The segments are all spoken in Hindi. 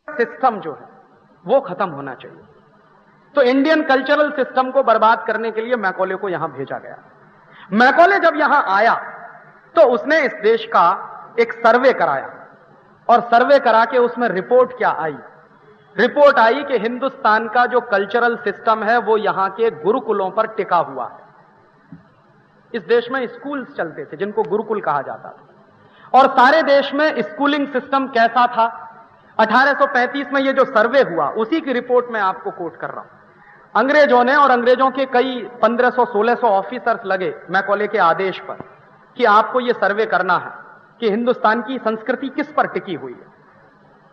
सिस्टम जो है वो खत्म होना चाहिए। तो इंडियन कल्चरल सिस्टम को बर्बाद करने के लिए मैकॉले को यहां भेजा गया। मैकॉले जब यहां आया तो उसने इस देश का एक सर्वे कराया, और सर्वे करा के उसमें रिपोर्ट क्या आई? रिपोर्ट आई कि हिंदुस्तान का जो कल्चरल सिस्टम है वो यहां के गुरुकुलों पर टिका हुआ है। इस देश में स्कूल्स चलते थे जिनको गुरुकुल कहा जाता था, और सारे देश में स्कूलिंग सिस्टम कैसा था? 1835 में ये जो सर्वे हुआ उसी की रिपोर्ट मैं आपको कोट कर रहा हूं। अंग्रेजों ने, और अंग्रेजों के कई 1500-1600 ऑफिसर्स लगे मैकॉले के आदेश पर कि आपको ये सर्वे करना है कि हिंदुस्तान की संस्कृति किस पर टिकी हुई है।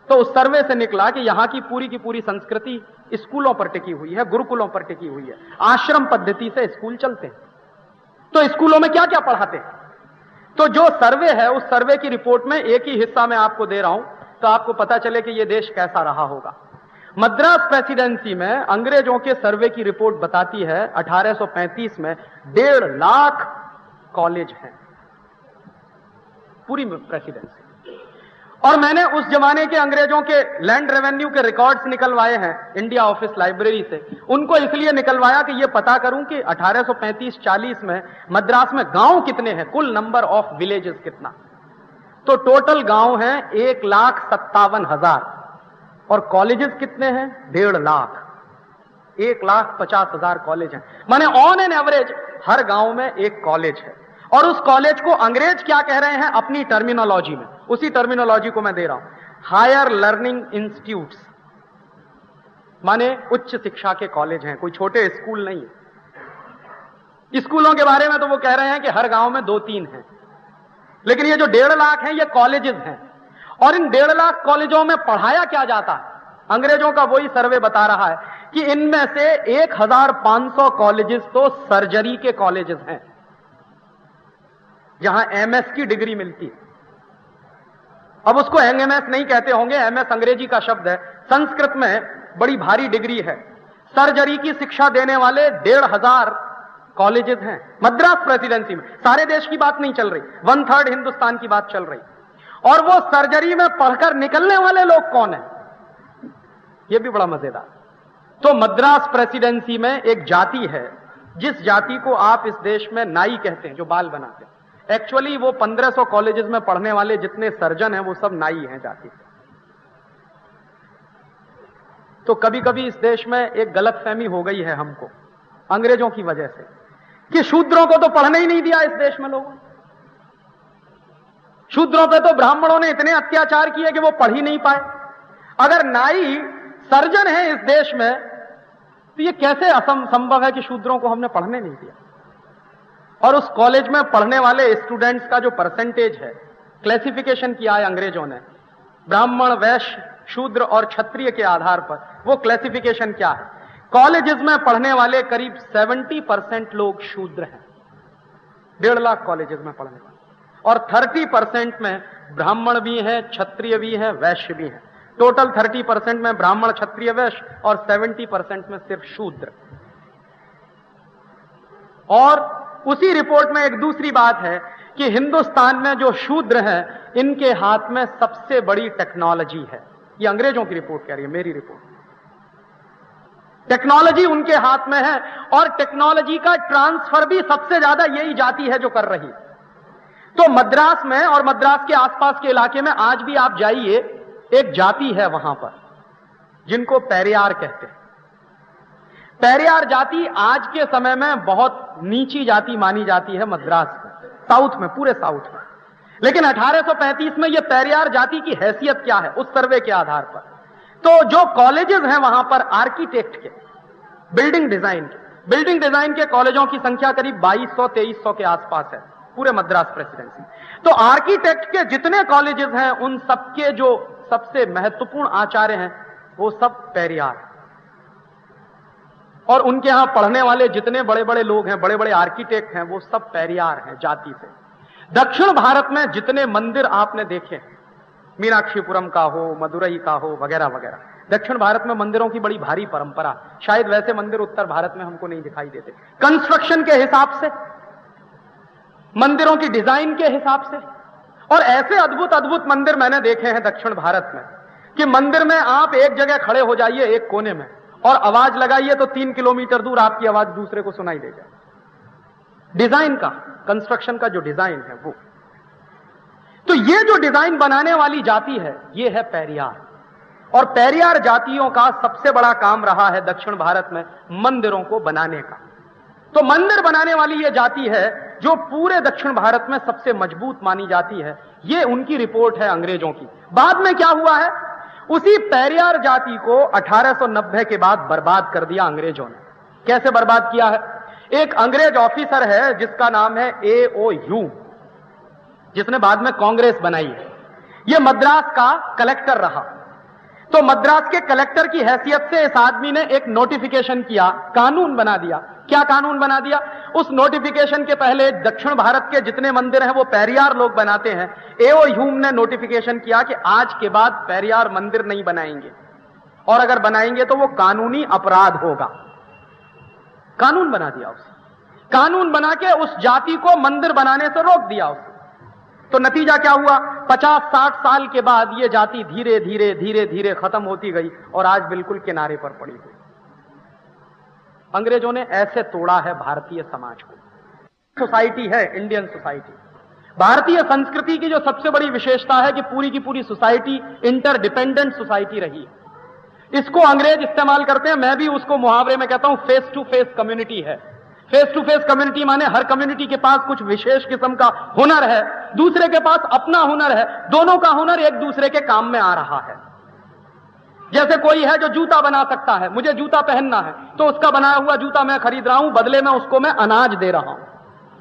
तो उस सर्वे से निकला कि यहां की पूरी संस्कृति स्कूलों पर टिकी हुई है, गुरुकुलों पर टिकी हुई है। आश्रम पद्धति से स्कूल चलते हैं। तो स्कूलों में क्या क्या पढ़ाते हैं? तो जो सर्वे है उस सर्वे की रिपोर्ट में एक ही हिस्सा मैं आपको दे रहा हूं तो आपको पता चले कि यह देश कैसा रहा होगा। मद्रास प्रेसिडेंसी में अंग्रेजों के सर्वे की रिपोर्ट बताती है 1835 में 1.5 लाख कॉलेज हैं पूरी प्रेसिडेंसी। और मैंने उस जमाने के अंग्रेजों के लैंड रेवेन्यू के रिकॉर्ड्स निकलवाए हैं इंडिया ऑफिस लाइब्रेरी से। उनको इसलिए निकलवाया कि यह पता करूं कि 1835-40 में मद्रास में गांव कितने हैं, कुल नंबर ऑफ विलेजेस कितना। तो टोटल गांव हैं 1,57,000 और कॉलेजेस कितने हैं? 1.5 लाख। 1,50,000 कॉलेज हैं। माने ऑन एन एवरेज हर गांव में एक कॉलेज है। और उस कॉलेज को अंग्रेज क्या कह रहे हैं अपनी टर्मिनोलॉजी में, उसी टर्मिनोलॉजी को मैं दे रहा हूं, हायर लर्निंग इंस्टीट्यूट्स, माने उच्च शिक्षा के कॉलेज हैं, कोई छोटे स्कूल नहीं है। स्कूलों के बारे में तो वो कह रहे हैं कि हर गांव में 2-3 हैं, लेकिन ये जो 1.5 लाख हैं ये कॉलेजेस हैं। और इन 1.5 लाख कॉलेजों में पढ़ाया क्या जाता है? अंग्रेजों का वही सर्वे बता रहा है कि इनमें से 1,500 कॉलेजेस तो सर्जरी के कॉलेजेस हैं जहां एमएस की डिग्री मिलती है। अब उसको एमएस नहीं कहते होंगे, एमएस अंग्रेजी का शब्द है, संस्कृत में बड़ी भारी डिग्री है। सर्जरी की शिक्षा देने वाले 1,500 कॉलेजेस हैं मद्रास प्रेसिडेंसी में। सारे देश की बात नहीं चल रही, 1/3 हिंदुस्तान की बात चल रही। और वो सर्जरी में पढ़कर निकलने वाले लोग कौन हैं? ये भी बड़ा मजेदार। तो मद्रास प्रेसिडेंसी में एक जाति है जिस जाति को आप इस देश में नाई कहते हैं, जो बाल बनाते हैं। एक्चुअली वो 1500 कॉलेजेस में पढ़ने वाले जितने सर्जन हैं वो सब नाई हैं जाति से। तो कभी कभी इस देश में एक गलतफहमी हो गई है हमको अंग्रेजों की वजह से कि शूद्रों को तो पढ़ने ही नहीं दिया इस देश में लोगों। शूद्रों पे तो ब्राह्मणों ने इतने अत्याचार किए कि वो पढ़ ही नहीं पाए। अगर नाई सर्जन है इस देश में तो ये कैसे असंभव है कि शूद्रों को हमने पढ़ने नहीं दिया। और उस कॉलेज में पढ़ने वाले स्टूडेंट्स का जो परसेंटेज है, क्लासिफिकेशन किया है अंग्रेजों ने, ब्राह्मण, वैश्य, शूद्र और क्षत्रिय के आधार पर। वो क्लासिफिकेशन क्या है? कॉलेजेस में पढ़ने वाले करीब 70% लोग शूद्र हैं 1.5 लाख कॉलेजेस में पढ़ने वाले, और 30% में ब्राह्मण भी हैं, क्षत्रिय भी हैं, वैश्य भी हैं। टोटल 30% में ब्राह्मण, क्षत्रिय, वैश्य, और 70% में सिर्फ शूद्र। और उसी रिपोर्ट में एक दूसरी बात है कि हिंदुस्तान में जो शूद्र हैं इनके हाथ में सबसे बड़ी टेक्नोलॉजी है। ये अंग्रेजों की रिपोर्ट कह रही है, मेरी रिपोर्ट। टेक्नोलॉजी उनके हाथ में है, और टेक्नोलॉजी का ट्रांसफर भी सबसे ज्यादा यही जाति है जो कर रही है। तो मद्रास में और मद्रास के आसपास के इलाके में आज भी आप जाइए, एक जाति है वहां पर जिनको पेरियार कहते हैं। पेरियार जाति आज के समय में बहुत नीची जाति मानी जाती है मद्रास में, साउथ में, पूरे साउथ में। लेकिन 1835 में यह पेरियार जाति की हैसियत क्या है उस सर्वे के आधार पर? तो जो कॉलेजेस हैं वहां पर आर्किटेक्ट के, बिल्डिंग डिजाइन के कॉलेजों की संख्या करीब 2200-2300 के आसपास है पूरे मद्रास प्रेसिडेंसी। तो आर्किटेक्ट के जितने कॉलेजेस हैं उन सबके जो सबसे महत्वपूर्ण आचार्य हैं वो सब पेरियार हैं। और उनके यहां पढ़ने वाले जितने बड़े बड़े लोग हैं, बड़े बड़े आर्किटेक्ट हैं, वो सब पेरियार हैं जाति से। दक्षिण भारत में जितने मंदिर आपने देखे, मीनाक्षीपुरम का हो, मदुरई का हो, वगैरह वगैरह, दक्षिण भारत में मंदिरों की बड़ी भारी परंपरा। शायद वैसे मंदिर उत्तर भारत में हमको नहीं दिखाई देते। कंस्ट्रक्शन के हिसाब से, मंदिरों की डिजाइन के हिसाब से। और ऐसे अद्भुत अद्भुत मंदिर मैंने देखे हैं दक्षिण भारत में कि कि मंदिर में आप एक जगह खड़े हो जाइए एक कोने में और आवाज लगाइए तो 3 किलोमीटर दूर आपकी आवाज दूसरे को सुनाई दे जाए। डिजाइन का, कंस्ट्रक्शन का जो डिजाइन है वो। तो ये जो डिजाइन बनाने वाली जाति है ये है पेरियार। और पेरियार जातियों का सबसे बड़ा काम रहा है दक्षिण भारत में मंदिरों को बनाने का। तो मंदिर बनाने वाली ये जाति है जो पूरे दक्षिण भारत में सबसे मजबूत मानी जाती है। ये उनकी रिपोर्ट है अंग्रेजों की। बाद में क्या हुआ है, उसी पेरियार जाति को 1890 के बाद बर्बाद कर दिया अंग्रेजों ने। कैसे बर्बाद किया है? एक अंग्रेज ऑफिसर है जिसका नाम है A.O. ह्यूम, जिसने बाद में कांग्रेस बनाई है। यह मद्रास का कलेक्टर रहा। तो मद्रास के कलेक्टर की हैसियत से इस आदमी ने एक नोटिफिकेशन किया, कानून बना दिया। क्या कानून बना दिया? उस नोटिफिकेशन के पहले दक्षिण भारत के जितने मंदिर हैं वो पेरियार लोग बनाते हैं। A.O. ह्यूम ने नोटिफिकेशन किया कि आज के बाद पेरियार मंदिर नहीं बनाएंगे, और अगर बनाएंगे तो वो कानूनी अपराध होगा। कानून बना दिया उसने। कानून बना के उस जाति को मंदिर बनाने से रोक दिया उसने। तो नतीजा क्या हुआ? 50-60 साल के बाद ये जाति धीरे धीरे धीरे धीरे खत्म होती गई और आज बिल्कुल किनारे पर पड़ी हुई। अंग्रेजों ने ऐसे तोड़ा है भारतीय समाज को। सोसाइटी है इंडियन सोसाइटी। भारतीय संस्कृति की जो सबसे बड़ी विशेषता है कि पूरी की पूरी सोसाइटी इंटरडिपेंडेंट सोसाइटी रही है। इसको अंग्रेज इस्तेमाल करते हैं। मैं भी उसको मुहावरे में कहता हूं फेस टू फेस कम्युनिटी है। फेस टू फेस कम्युनिटी माने हर कम्युनिटी के पास कुछ विशेष किस्म का हुनर है, दूसरे के पास अपना हुनर है, दोनों का हुनर एक दूसरे के काम में आ रहा है। जैसे कोई है जो जूता बना सकता है, मुझे जूता पहनना है तो उसका बनाया हुआ जूता मैं खरीद रहा हूं, बदले में उसको मैं अनाज दे रहा हूं,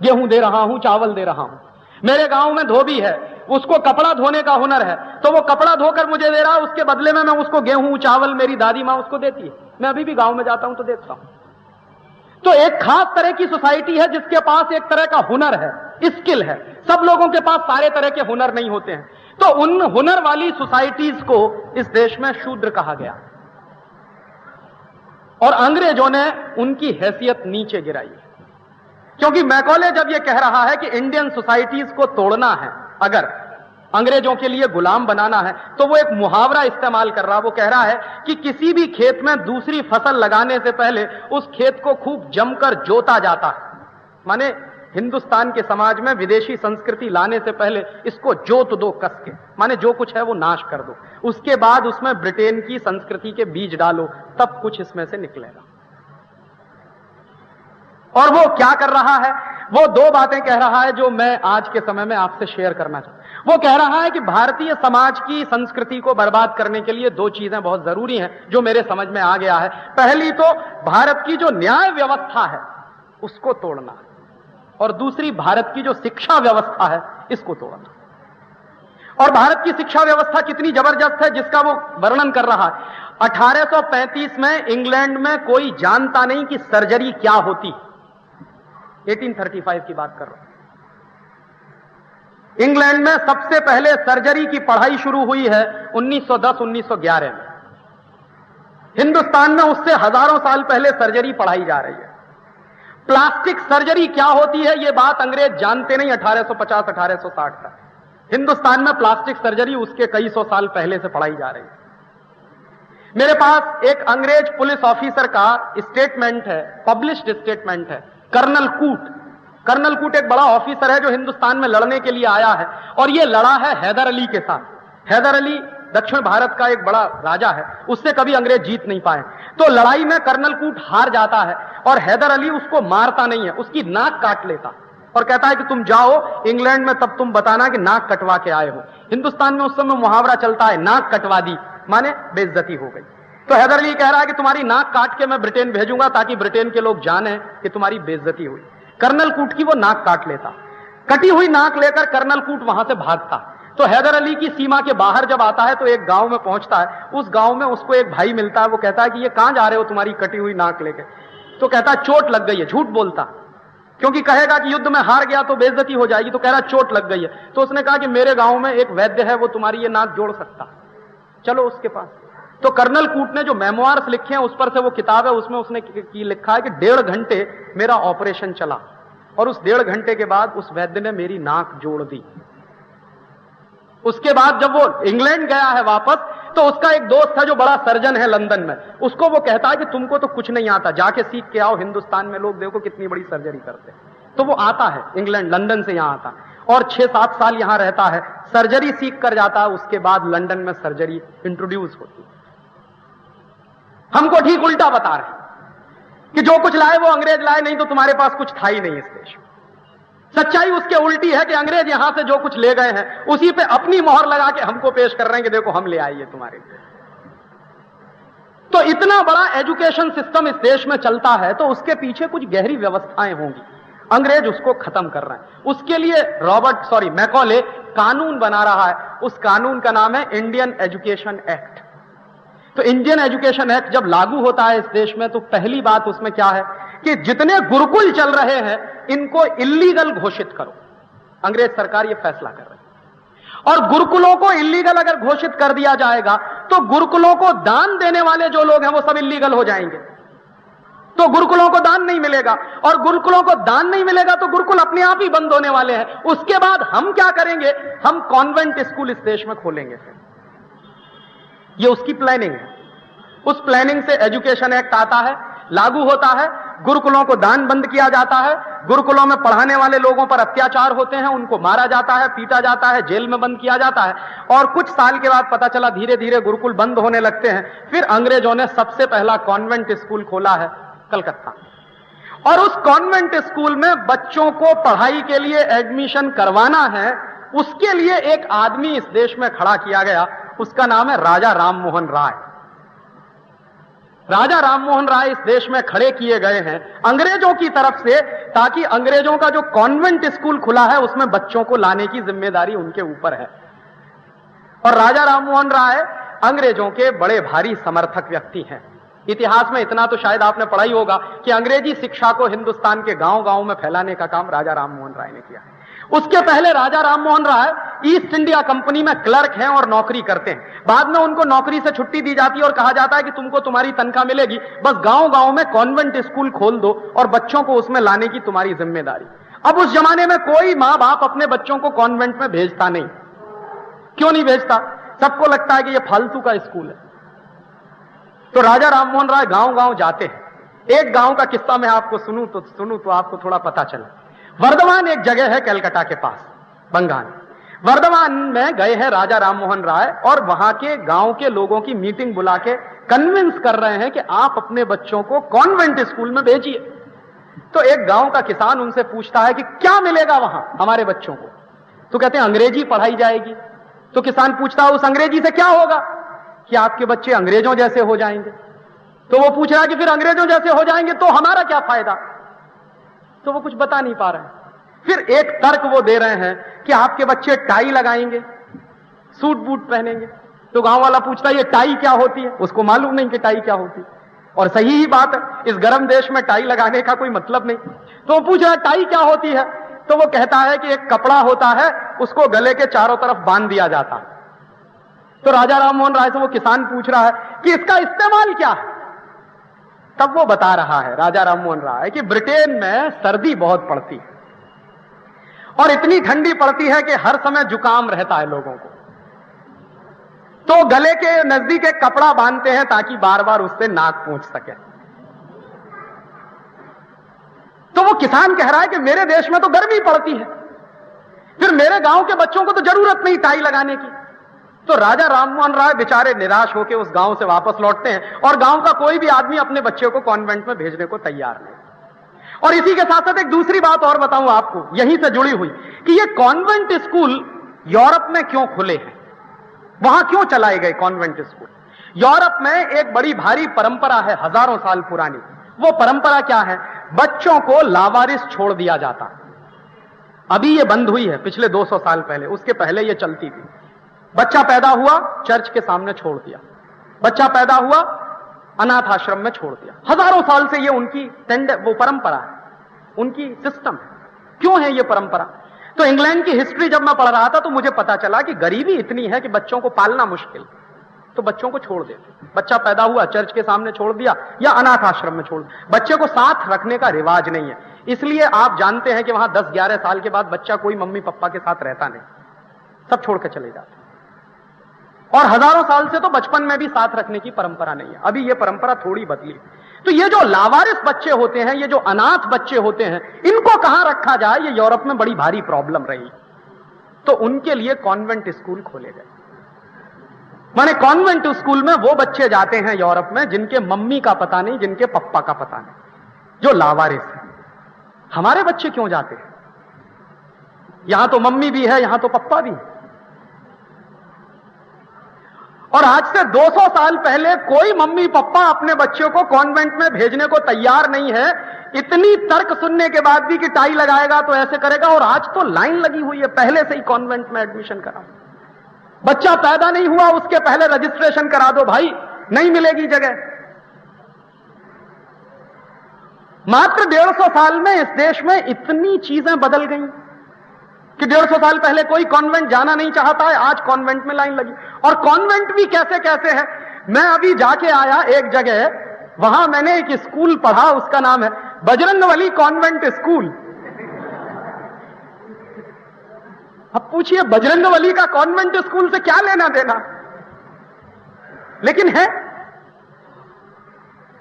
गेहूं दे रहा हूं, चावल दे रहा हूं। मेरे गांव में धोबी है, उसको कपड़ा धोने का हुनर है तो वो कपड़ा धोकर मुझे दे रहा है, उसके बदले में मैं उसको गेहूं चावल मेरी दादी मां उसको देती है। मैं अभी भी गांव में जाता हूं तो देखता हूं। तो एक खास तरह की सोसाइटी है जिसके पास एक तरह का हुनर है, स्किल है। सब लोगों के पास सारे तरह के हुनर नहीं होते हैं। तो उन हुनर वाली सोसाइटीज को इस देश में शूद्र कहा गया और अंग्रेजों ने उनकी हैसियत नीचे गिराई। क्योंकि मैकॉले जब यह कह रहा है कि इंडियन सोसाइटीज को तोड़ना है, अगर अंग्रेजों के लिए गुलाम बनाना है, तो वो एक मुहावरा इस्तेमाल कर रहा। वो कह रहा है कि किसी भी खेत में दूसरी फसल लगाने से पहले उस खेत को खूब जमकर जोता जाता है। माने हिंदुस्तान के समाज में विदेशी संस्कृति लाने से पहले इसको जोत दो कस के, माने जो कुछ है वो नाश कर दो, उसके बाद उसमें ब्रिटेन की संस्कृति के बीज डालो, तब कुछ इसमें से निकलेगा। और वो क्या कर रहा है? वो दो बातें कह रहा है जो मैं आज के समय में आपसे शेयर करना चाहता हूं। वो कह रहा है कि भारतीय समाज की संस्कृति को बर्बाद करने के लिए दो चीजें बहुत जरूरी हैं जो मेरे समझ में आ गया है। पहली तो भारत की जो न्याय व्यवस्था है उसको तोड़ना, और दूसरी भारत की जो शिक्षा व्यवस्था है इसको तोड़ना। और भारत की शिक्षा व्यवस्था कितनी जबरदस्त है जिसका वो वर्णन कर रहा है। 1835 में इंग्लैंड में कोई जानता नहीं कि सर्जरी क्या होती। 1835 की बात कर रहा हूं। इंग्लैंड में सबसे पहले सर्जरी की पढ़ाई शुरू हुई है 1910-1911 में। हिंदुस्तान में उससे हजारों साल पहले सर्जरी पढ़ाई जा रही है। प्लास्टिक सर्जरी क्या होती है यह बात अंग्रेज जानते नहीं 1850-1860 तक। हिंदुस्तान में प्लास्टिक सर्जरी उसके कई सौ साल पहले से पढ़ाई जा रही है। मेरे पास एक अंग्रेज पुलिस ऑफिसर का स्टेटमेंट है, पब्लिश्ड स्टेटमेंट है। कर्नल कूट एक बड़ा ऑफिसर है जो हिंदुस्तान में लड़ने के लिए आया है, और यह लड़ा है हैदर अली के साथ। हैदर अली दक्षिण भारत का एक बड़ा राजा है, उससे कभी अंग्रेज जीत नहीं पाए। तो लड़ाई में कर्नल कूट हार जाता है और हैदर अली उसको मारता नहीं है, उसकी नाक काट लेता और कहता है कि तुम जाओ इंग्लैंड में, तब तुम बताना कि नाक कटवा के आए हो। हिंदुस्तान में उस समय मुहावरा चलता है, नाक कटवा दी माने बेइज्जती हो गई। तो हैदर अली कह रहा है कि तुम्हारी नाक काट के मैं ब्रिटेन भेजूंगा ताकि ब्रिटेन के लोग जाने कि तुम्हारी बेइज्जती हुई। कर्नल कूट की वो नाक काट लेता। कटी हुई नाक लेकर कर्नल कूट वहां से भागता। तो हैदर अली की सीमा के बाहर जब आता है तो एक गांव में पहुंचता है। उस गांव में उसको एक भाई मिलता है। वो कहता है कि ये कहां जा रहे हो तुम्हारी कटी हुई नाक लेके? तो कहता है चोट लग गई है। झूठ बोलता, क्योंकि कहेगा कि युद्ध में हार गया तो बेइज्जती हो जाएगी। तो कह रहा चोट लग गई है। तो उसने कहा कि मेरे गांव में एक वैद्य है, वो तुम्हारी ये नाक जोड़ सकता, चलो उसके पास। तो कर्नल कूट ने जो मेमोइर्स लिखे हैं उस पर से वो किताब है, उसमें उसने लिखा है कि 1.5 घंटे मेरा ऑपरेशन चला और उस 1.5 घंटे के बाद उस वैद्य ने मेरी नाक जोड़ दी। उसके बाद जब वो इंग्लैंड गया है वापस, तो उसका एक दोस्त है जो बड़ा सर्जन है लंदन में, उसको वो कहता है कि तुमको तो कुछ नहीं आता, जाके सीख के आओ, हिंदुस्तान में लोग देखो कितनी बड़ी सर्जरी करते हैं। तो वो आता है इंग्लैंड, लंदन से यहां आता है और 6-7 साल यहां रहता है, सर्जरी सीख कर जाता है। उसके बाद लंदन में सर्जरी इंट्रोड्यूस होती है। हमको ठीक उल्टा बता रहे कि जो कुछ लाए वो अंग्रेज लाए, नहीं तो तुम्हारे पास कुछ था ही नहीं इस देश में। सच्चाई उसके उल्टी है कि अंग्रेज यहां से जो कुछ ले गए हैं उसी पे अपनी मोहर लगा के हमको पेश कर रहे हैं कि देखो हम ले आए ये तुम्हारे लिए। तो इतना बड़ा एजुकेशन सिस्टम इस देश में चलता है तो उसके पीछे कुछ गहरी व्यवस्थाएं होंगी। अंग्रेज उसको खत्म कर रहे हैं। उसके लिए मैकॉले कानून बना रहा है। उस कानून का नाम है इंडियन एजुकेशन एक्ट। तो इंडियन एजुकेशन एक्ट जब लागू होता है इस देश में तो पहली बात उसमें क्या है कि जितने गुरुकुल चल रहे हैं इनको इल्लीगल घोषित करो। अंग्रेज सरकार यह फैसला कर रही है। और गुरुकुलों को इल्लीगल अगर घोषित कर दिया जाएगा तो गुरुकुलों को दान देने वाले जो लोग हैं वो सब इल्लीगल हो जाएंगे। तो गुरुकुलों को दान नहीं मिलेगा और गुरुकुलों को दान नहीं मिलेगा तो गुरुकुल अपने आप ही बंद होने वाले हैं। उसके बाद हम क्या करेंगे? हम कॉन्वेंट स्कूल इस देश में खोलेंगे। ये उसकी प्लानिंग है। उस प्लानिंग से एजुकेशन एक्ट आता है, लागू होता है, गुरुकुलों को दान बंद किया जाता है, गुरुकुलों में पढ़ाने वाले लोगों पर अत्याचार होते हैं, उनको मारा जाता है, पीटा जाता है, जेल में बंद किया जाता है। और कुछ साल के बाद पता चला धीरे धीरे गुरुकुल बंद होने लगते हैं। फिर अंग्रेजों ने सबसे पहला कॉन्वेंट स्कूल खोला है कलकत्ता। और उस कॉन्वेंट स्कूल में बच्चों को पढ़ाई के लिए एडमिशन करवाना है, उसके लिए एक आदमी इस देश में खड़ा किया गया, उसका नाम है राजा राममोहन राय। राजा राममोहन राय इस देश में खड़े किए गए हैं अंग्रेजों की तरफ से, ताकि अंग्रेजों का जो कॉन्वेंट स्कूल खुला है उसमें बच्चों को लाने की जिम्मेदारी उनके ऊपर है। और राजा राममोहन राय अंग्रेजों के बड़े भारी समर्थक व्यक्ति हैं। इतिहास में इतना तो शायद आपने पढ़ा ही होगा कि अंग्रेजी शिक्षा को हिंदुस्तान के गांव-गांव में फैलाने का काम राजा राममोहन राय ने किया। उसके पहले Raja Rammohan Roy east India company में क्लर्क हैं और नौकरी करते हैं। बाद में उनको नौकरी से छुट्टी दी जाती है और कहा जाता है कि तुमको तुम्हारी तनख्वाह मिलेगी, बस गांव-गांव में कॉन्वेंट स्कूल खोल दो और बच्चों को उसमें लाने की तुम्हारी जिम्मेदारी। अब उस जमाने में कोई मां बाप अपने बच्चों को कॉन्वेंट में भेजता नहीं। क्यों नहीं भेजता? सबको लगता है कि यह फालतू का स्कूल है। तो राजा राममोहन राय गांव-गांव जाते हैं। एक गांव का किस्सा मैं आपको सुनूं तो आपको थोड़ा पता चले। वर्धमान एक जगह है कलकत्ता के पास, बंगाल। वर्धमान में गए हैं राजा राममोहन राय और वहां के गांव के लोगों की मीटिंग बुला के कन्विंस कर रहे हैं कि आप अपने बच्चों को कॉन्वेंट स्कूल में भेजिए। तो एक गांव का किसान उनसे पूछता है कि क्या मिलेगा वहां हमारे बच्चों को? तो कहते हैं अंग्रेजी पढ़ाई जाएगी। तो किसान पूछता है उस अंग्रेजी से क्या होगा? कि आपके बच्चे अंग्रेजों जैसे हो जाएंगे। तो वो पूछ रहा है कि फिर अंग्रेजों जैसे हो जाएंगे तो हमारा क्या फायदा? तो वो कुछ बता नहीं पा रहे हैं। फिर एक तर्क वो दे रहे हैं कि आपके बच्चे टाई लगाएंगे, सूट बूट पहनेंगे। तो गांव वाला पूछता है ये टाई क्या होती है? उसको मालूम नहीं कि टाई क्या होती है। और सही ही बात है, इस गर्म देश में टाई लगाने का कोई मतलब नहीं। तो वो पूछ रहा है टाई क्या होती है? तो वो कहता है कि एक कपड़ा होता है, उसको गले के चारों तरफ बांध दिया जाता है। तो राजा राममोहन राय से वो किसान पूछ रहा है कि इसका इस्तेमाल क्या है? तब वो बता रहा है राजा राममोहन राय कि ब्रिटेन में सर्दी बहुत पड़ती है और इतनी ठंडी पड़ती है कि हर समय जुकाम रहता है लोगों को। तो गले के नजदीक एक कपड़ा बांधते हैं ताकि बार बार उससे नाक पोंछ सके। तो वो किसान कह रहा है कि मेरे देश में तो गर्मी पड़ती है, फिर मेरे गांव के बच्चों को तो जरूरत नहीं टाई लगाने की। तो राजा राममोहन राय बेचारे निराश होकर उस गांव से वापस लौटते हैं और गांव का कोई भी आदमी अपने बच्चे को कॉन्वेंट में भेजने को तैयार नहीं। और इसी के साथ साथ एक दूसरी बात और बताऊं आपको यहीं से जुड़ी हुई कि ये कॉन्वेंट स्कूल यूरोप में क्यों खुले हैं, वहां क्यों चलाए गए कॉन्वेंट स्कूल? यूरोप में एक बड़ी भारी परंपरा है, हजारों साल पुरानी। वो परंपरा क्या है? बच्चों को लावारिस छोड़ दिया जाता। अभी ये बंद हुई है पिछले 200 साल पहले, उसके पहले ये चलती थी। बच्चा पैदा हुआ चर्च के सामने छोड़ दिया, बच्चा पैदा हुआ अनाथ आश्रम में छोड़ दिया। हजारों साल से ये उनकी वो परंपरा है, उनकी सिस्टम है। क्यों है ये परंपरा? तो इंग्लैंड की हिस्ट्री जब मैं पढ़ रहा था तो मुझे पता चला कि गरीबी इतनी है कि बच्चों को पालना मुश्किल, तो बच्चों को छोड़ देते। बच्चा पैदा हुआ चर्च के सामने छोड़ दिया या अनाथ आश्रम में छोड़ दिया। बच्चे को साथ रखने का रिवाज नहीं है, इसलिए आप जानते हैं कि वहां 10-11 साल के बाद बच्चा कोई मम्मी पापा के साथ रहता नहीं, सब छोड़ के चले जाते। और हजारों साल से तो बचपन में भी साथ रखने की परंपरा नहीं है। अभी ये परंपरा थोड़ी बदली। तो ये जो लावारिस बच्चे होते हैं, ये जो अनाथ बच्चे होते हैं, इनको कहां रखा जाए, ये यूरोप में बड़ी भारी प्रॉब्लम रही। तो उनके लिए कॉन्वेंट स्कूल खोले गए। माने कॉन्वेंट स्कूल में वो बच्चे जाते हैं यूरोप में जिनके मम्मी का पता नहीं, जिनके पप्पा का पता नहीं, जो लावारिस है। हमारे बच्चे क्यों जाते हैं? यहां तो मम्मी भी है, यहां तो पप्पा भी है। और आज से 200 साल पहले कोई मम्मी पापा अपने बच्चों को कॉन्वेंट में भेजने को तैयार नहीं है, इतनी तर्क सुनने के बाद भी कि टाई लगाएगा तो ऐसे करेगा। और आज तो लाइन लगी हुई है पहले से ही कॉन्वेंट में एडमिशन करा। बच्चा पैदा नहीं हुआ उसके पहले रजिस्ट्रेशन करा दो भाई, नहीं मिलेगी जगह। मात्र 150 साल में इस देश में इतनी चीजें बदल गई कि 150 साल पहले कोई कॉन्वेंट जाना नहीं चाहता है, आज कॉन्वेंट में लाइन लगी। और कॉन्वेंट भी कैसे कैसे है। मैं अभी जाके आया एक जगह, वहां मैंने एक स्कूल पढ़ा, उसका नाम है बजरंगबली कॉन्वेंट स्कूल। अब पूछिए बजरंगबली का कॉन्वेंट स्कूल से क्या लेना देना, लेकिन है।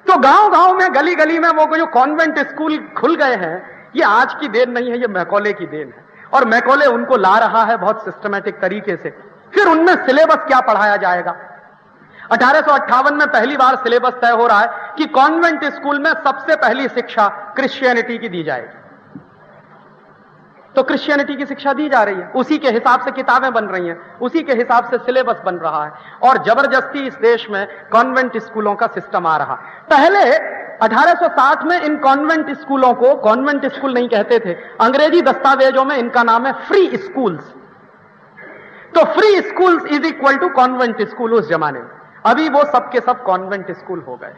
तो गांव गांव में, गली गली में वो जो कॉन्वेंट स्कूल खुल गए हैं, ये आज की देन नहीं है, ये मैकॉले की देन है। और मैकॉले उनको ला रहा है बहुत सिस्टमैटिक तरीके से। फिर उनमें सिलेबस क्या पढ़ाया जाएगा। 1858 में पहली बार सिलेबस तय हो रहा है कि कॉन्वेंट स्कूल में सबसे पहली शिक्षा क्रिश्चियनिटी की दी जाएगी। तो क्रिश्चियनिटी की शिक्षा दी जा रही है, उसी के हिसाब से किताबें बन रही हैं, उसी के हिसाब से सिलेबस बन रहा है। और जबरदस्ती इस देश में कॉन्वेंट स्कूलों का सिस्टम आ रहा। पहले 1860 में इन कॉन्वेंट स्कूलों को कॉन्वेंट स्कूल नहीं कहते थे, अंग्रेजी दस्तावेजों में इनका नाम है फ्री स्कूल्स। तो free schools is equal to convent school उस जमाने में। अभी वो सब के सब कॉन्वेंट स्कूल हो गए।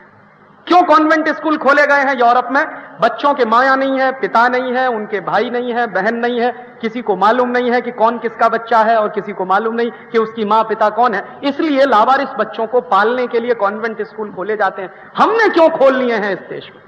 क्यों कॉन्वेंट स्कूल खोले गए हैं यूरोप में? बच्चों के माया नहीं है, पिता नहीं है, उनके भाई नहीं है, बहन नहीं है, किसी को मालूम नहीं है कि कौन किसका बच्चा है, और किसी को मालूम नहीं कि उसकी मां पिता कौन है। इसलिए लावारिस बच्चों को पालने के लिए कॉन्वेंट स्कूल खोले जाते हैं। हमने क्यों खोल लिए हैं इस देश में?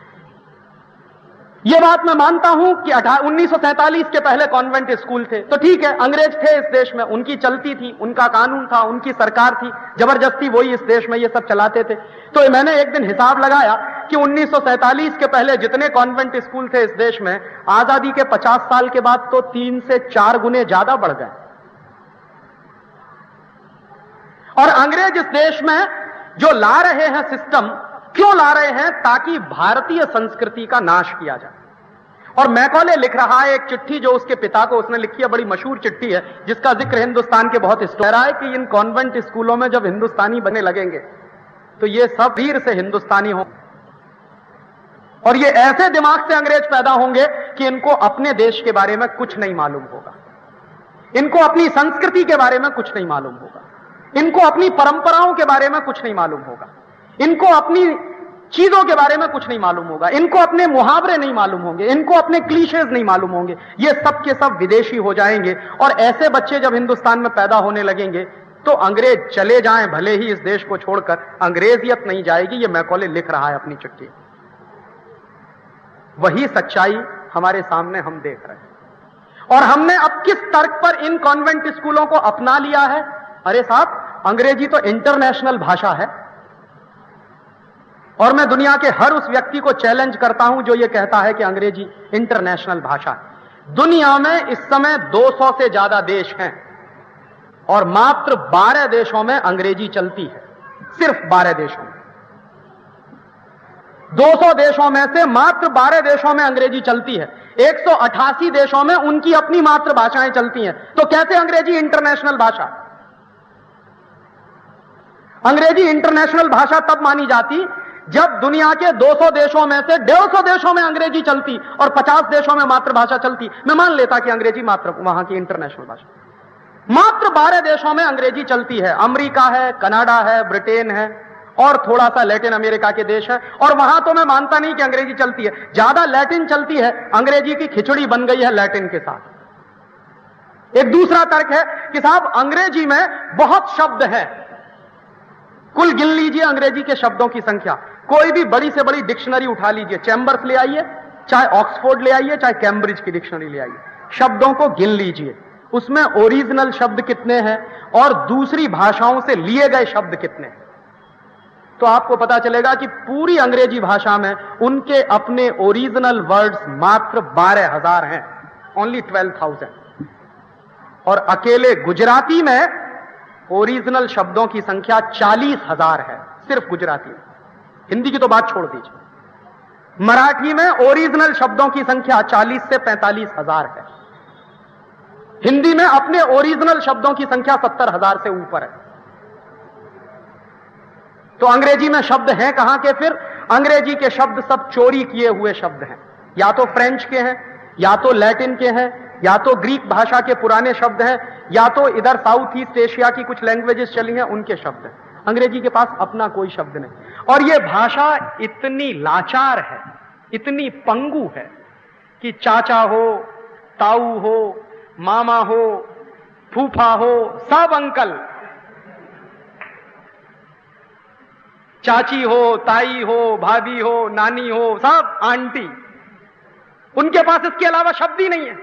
यह बात मैं मानता हूं कि 1947 के पहले कॉन्वेंट स्कूल थे, तो ठीक है, अंग्रेज थे इस देश में, उनकी चलती थी, उनका कानून था, उनकी सरकार थी, जबरदस्ती वही इस देश में ये सब चलाते थे। तो मैंने एक दिन हिसाब लगाया कि 1947 के पहले जितने कॉन्वेंट स्कूल थे इस देश में, आजादी के 50 साल के बाद तो 3 से 4 गुने ज्यादा बढ़ गए। और अंग्रेज इस देश में जो ला रहे हैं सिस्टम, क्यों ला रहे हैं? ताकि भारतीय संस्कृति का नाश किया जाए। और मैकॉले लिख रहा है एक चिट्ठी जो उसके पिता को उसने लिखी है, बड़ी मशहूर चिट्ठी है जिसका जिक्र हिंदुस्तान के बहुत स्टोर है कि इन कॉन्वेंट स्कूलों में जब हिंदुस्तानी बनने लगेंगे तो ये सब वीर से हिंदुस्तानी हो, और ये ऐसे दिमाग से अंग्रेज पैदा होंगे कि इनको अपने देश के बारे में कुछ नहीं मालूम होगा, इनको अपनी संस्कृति के बारे में कुछ नहीं मालूम होगा, इनको अपनी परंपराओं के बारे में कुछ नहीं मालूम होगा, इनको अपनी चीजों के बारे में कुछ नहीं मालूम होगा, इनको अपने मुहावरे नहीं मालूम होंगे, इनको अपने क्लीशेज नहीं मालूम होंगे। ये सब के सब विदेशी हो जाएंगे। और ऐसे बच्चे जब हिंदुस्तान में पैदा होने लगेंगे तो अंग्रेज चले जाएं भले ही इस देश को छोड़कर, अंग्रेजियत नहीं जाएगी। ये मैकॉले लिख रहा है अपनी चिट्ठी। वही सच्चाई हमारे सामने हम देख रहे हैं। और हमने अब किस तर्क पर इन कॉन्वेंट स्कूलों को अपना लिया है? अरे साहब, अंग्रेजी तो इंटरनेशनल भाषा है। और मैं दुनिया के हर उस व्यक्ति को चैलेंज करता हूं जो ये कहता है कि अंग्रेजी इंटरनेशनल भाषा है। दुनिया में इस समय 200 से ज्यादा देश हैं और मात्र 12 देशों में अंग्रेजी चलती है, सिर्फ 12 देशों में। 200 देशों में से मात्र 12 देशों में अंग्रेजी चलती है। 188 देशों में उनकी अपनी मातृभाषाएं चलती हैं। तो कैसे अंग्रेजी इंटरनेशनल भाषा? अंग्रेजी इंटरनेशनल भाषा तब मानी जाती जब दुनिया के 200 देशों में से 150 देशों में अंग्रेजी चलती और 50 देशों में मातृभाषा चलती। मैं मान लेता कि अंग्रेजी मात्र वहां की इंटरनेशनल भाषा। मात्र 12 देशों में अंग्रेजी चलती है। अमेरिका है, कनाडा है, ब्रिटेन है और थोड़ा सा लैटिन अमेरिका के देश है। और वहां तो मैं मानता नहीं कि अंग्रेजी चलती है, ज्यादा लैटिन चलती है। अंग्रेजी की खिचड़ी बन गई है लैटिन के साथ। एक दूसरा तर्क है कि साहब अंग्रेजी में बहुत शब्द हैं, कुल गिन लीजिए अंग्रेजी के शब्दों की संख्या। कोई भी बड़ी से बड़ी डिक्शनरी उठा लीजिए, चैम्बर्स ले आइए, चाहे ऑक्सफोर्ड ले आइए, चाहे कैम्ब्रिज की डिक्शनरी ले आइए, शब्दों को गिन लीजिए, उसमें ओरिजिनल शब्द कितने हैं और दूसरी भाषाओं से लिए गए शब्द कितने हैं, तो आपको पता चलेगा कि पूरी अंग्रेजी भाषा में उनके अपने ओरिजिनल वर्ड्स मात्र 12,000 हैं, ओनली 12,000। और अकेले गुजराती में ओरिजिनल शब्दों की संख्या 40,000 है, सिर्फ गुजराती में। हिंदी की तो बात छोड़ दीजिए। मराठी में ओरिजिनल शब्दों की संख्या 40 से 45,000 है। हिंदी में अपने ओरिजिनल शब्दों की संख्या 70,000 से ऊपर है। तो अंग्रेजी में शब्द हैं कहां के? फिर अंग्रेजी के शब्द सब चोरी किए हुए शब्द हैं, या तो फ्रेंच के हैं, या तो लैटिन के हैं, या तो ग्रीक भाषा के पुराने शब्द हैं, या तो इधर साउथ ईस्ट एशिया की कुछ लैंग्वेजेस चली हैं उनके शब्द हैं। अंग्रेजी के पास अपना कोई शब्द नहीं। और यह भाषा इतनी लाचार है, इतनी पंगु है कि चाचा हो, ताऊ हो, मामा हो, फूफा हो, सब अंकल, चाची हो, ताई हो, भाभी हो, नानी हो, सब आंटी, उनके पास इसके अलावा शब्द ही नहीं है।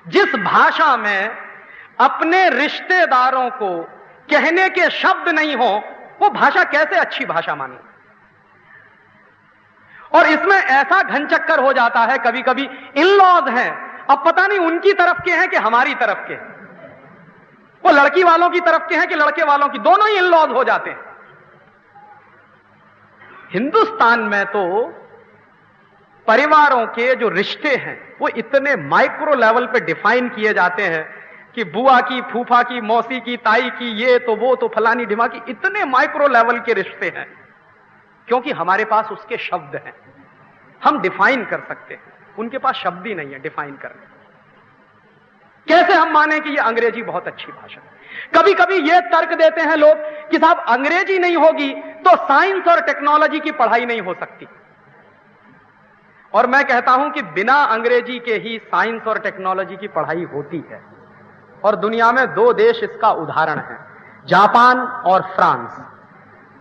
जिस भाषा में अपने रिश्तेदारों को कहने के शब्द नहीं हो, वो भाषा कैसे अच्छी भाषा माने? और इसमें ऐसा घनचक्कर हो जाता है, कभी कभी इन लॉज हैं, अब पता नहीं उनकी तरफ के हैं कि हमारी तरफ के, वो लड़की वालों की तरफ के हैं कि लड़के वालों की, दोनों ही इन लॉज हो जाते हैं। हिंदुस्तान में तो परिवारों के जो रिश्ते हैं वो इतने माइक्रो लेवल पे डिफाइन किए जाते हैं कि बुआ की, फूफा की, मौसी की, ताई की, ये तो वो तो फलानी ढिमा की, इतने माइक्रो लेवल के रिश्ते हैं क्योंकि हमारे पास उसके शब्द हैं, हम डिफाइन कर सकते हैं। उनके पास शब्द ही नहीं है डिफाइन करने। कैसे हम माने कि ये अंग्रेजी बहुत अच्छी भाषा है? कभी कभी ये तर्क देते हैं लोग कि साहब अंग्रेजी नहीं होगी तो साइंस और टेक्नोलॉजी की पढ़ाई नहीं हो सकती। और मैं कहता हूं कि बिना अंग्रेजी के ही साइंस और टेक्नोलॉजी की पढ़ाई होती है। और दुनिया में दो देश इसका उदाहरण है, जापान और फ्रांस।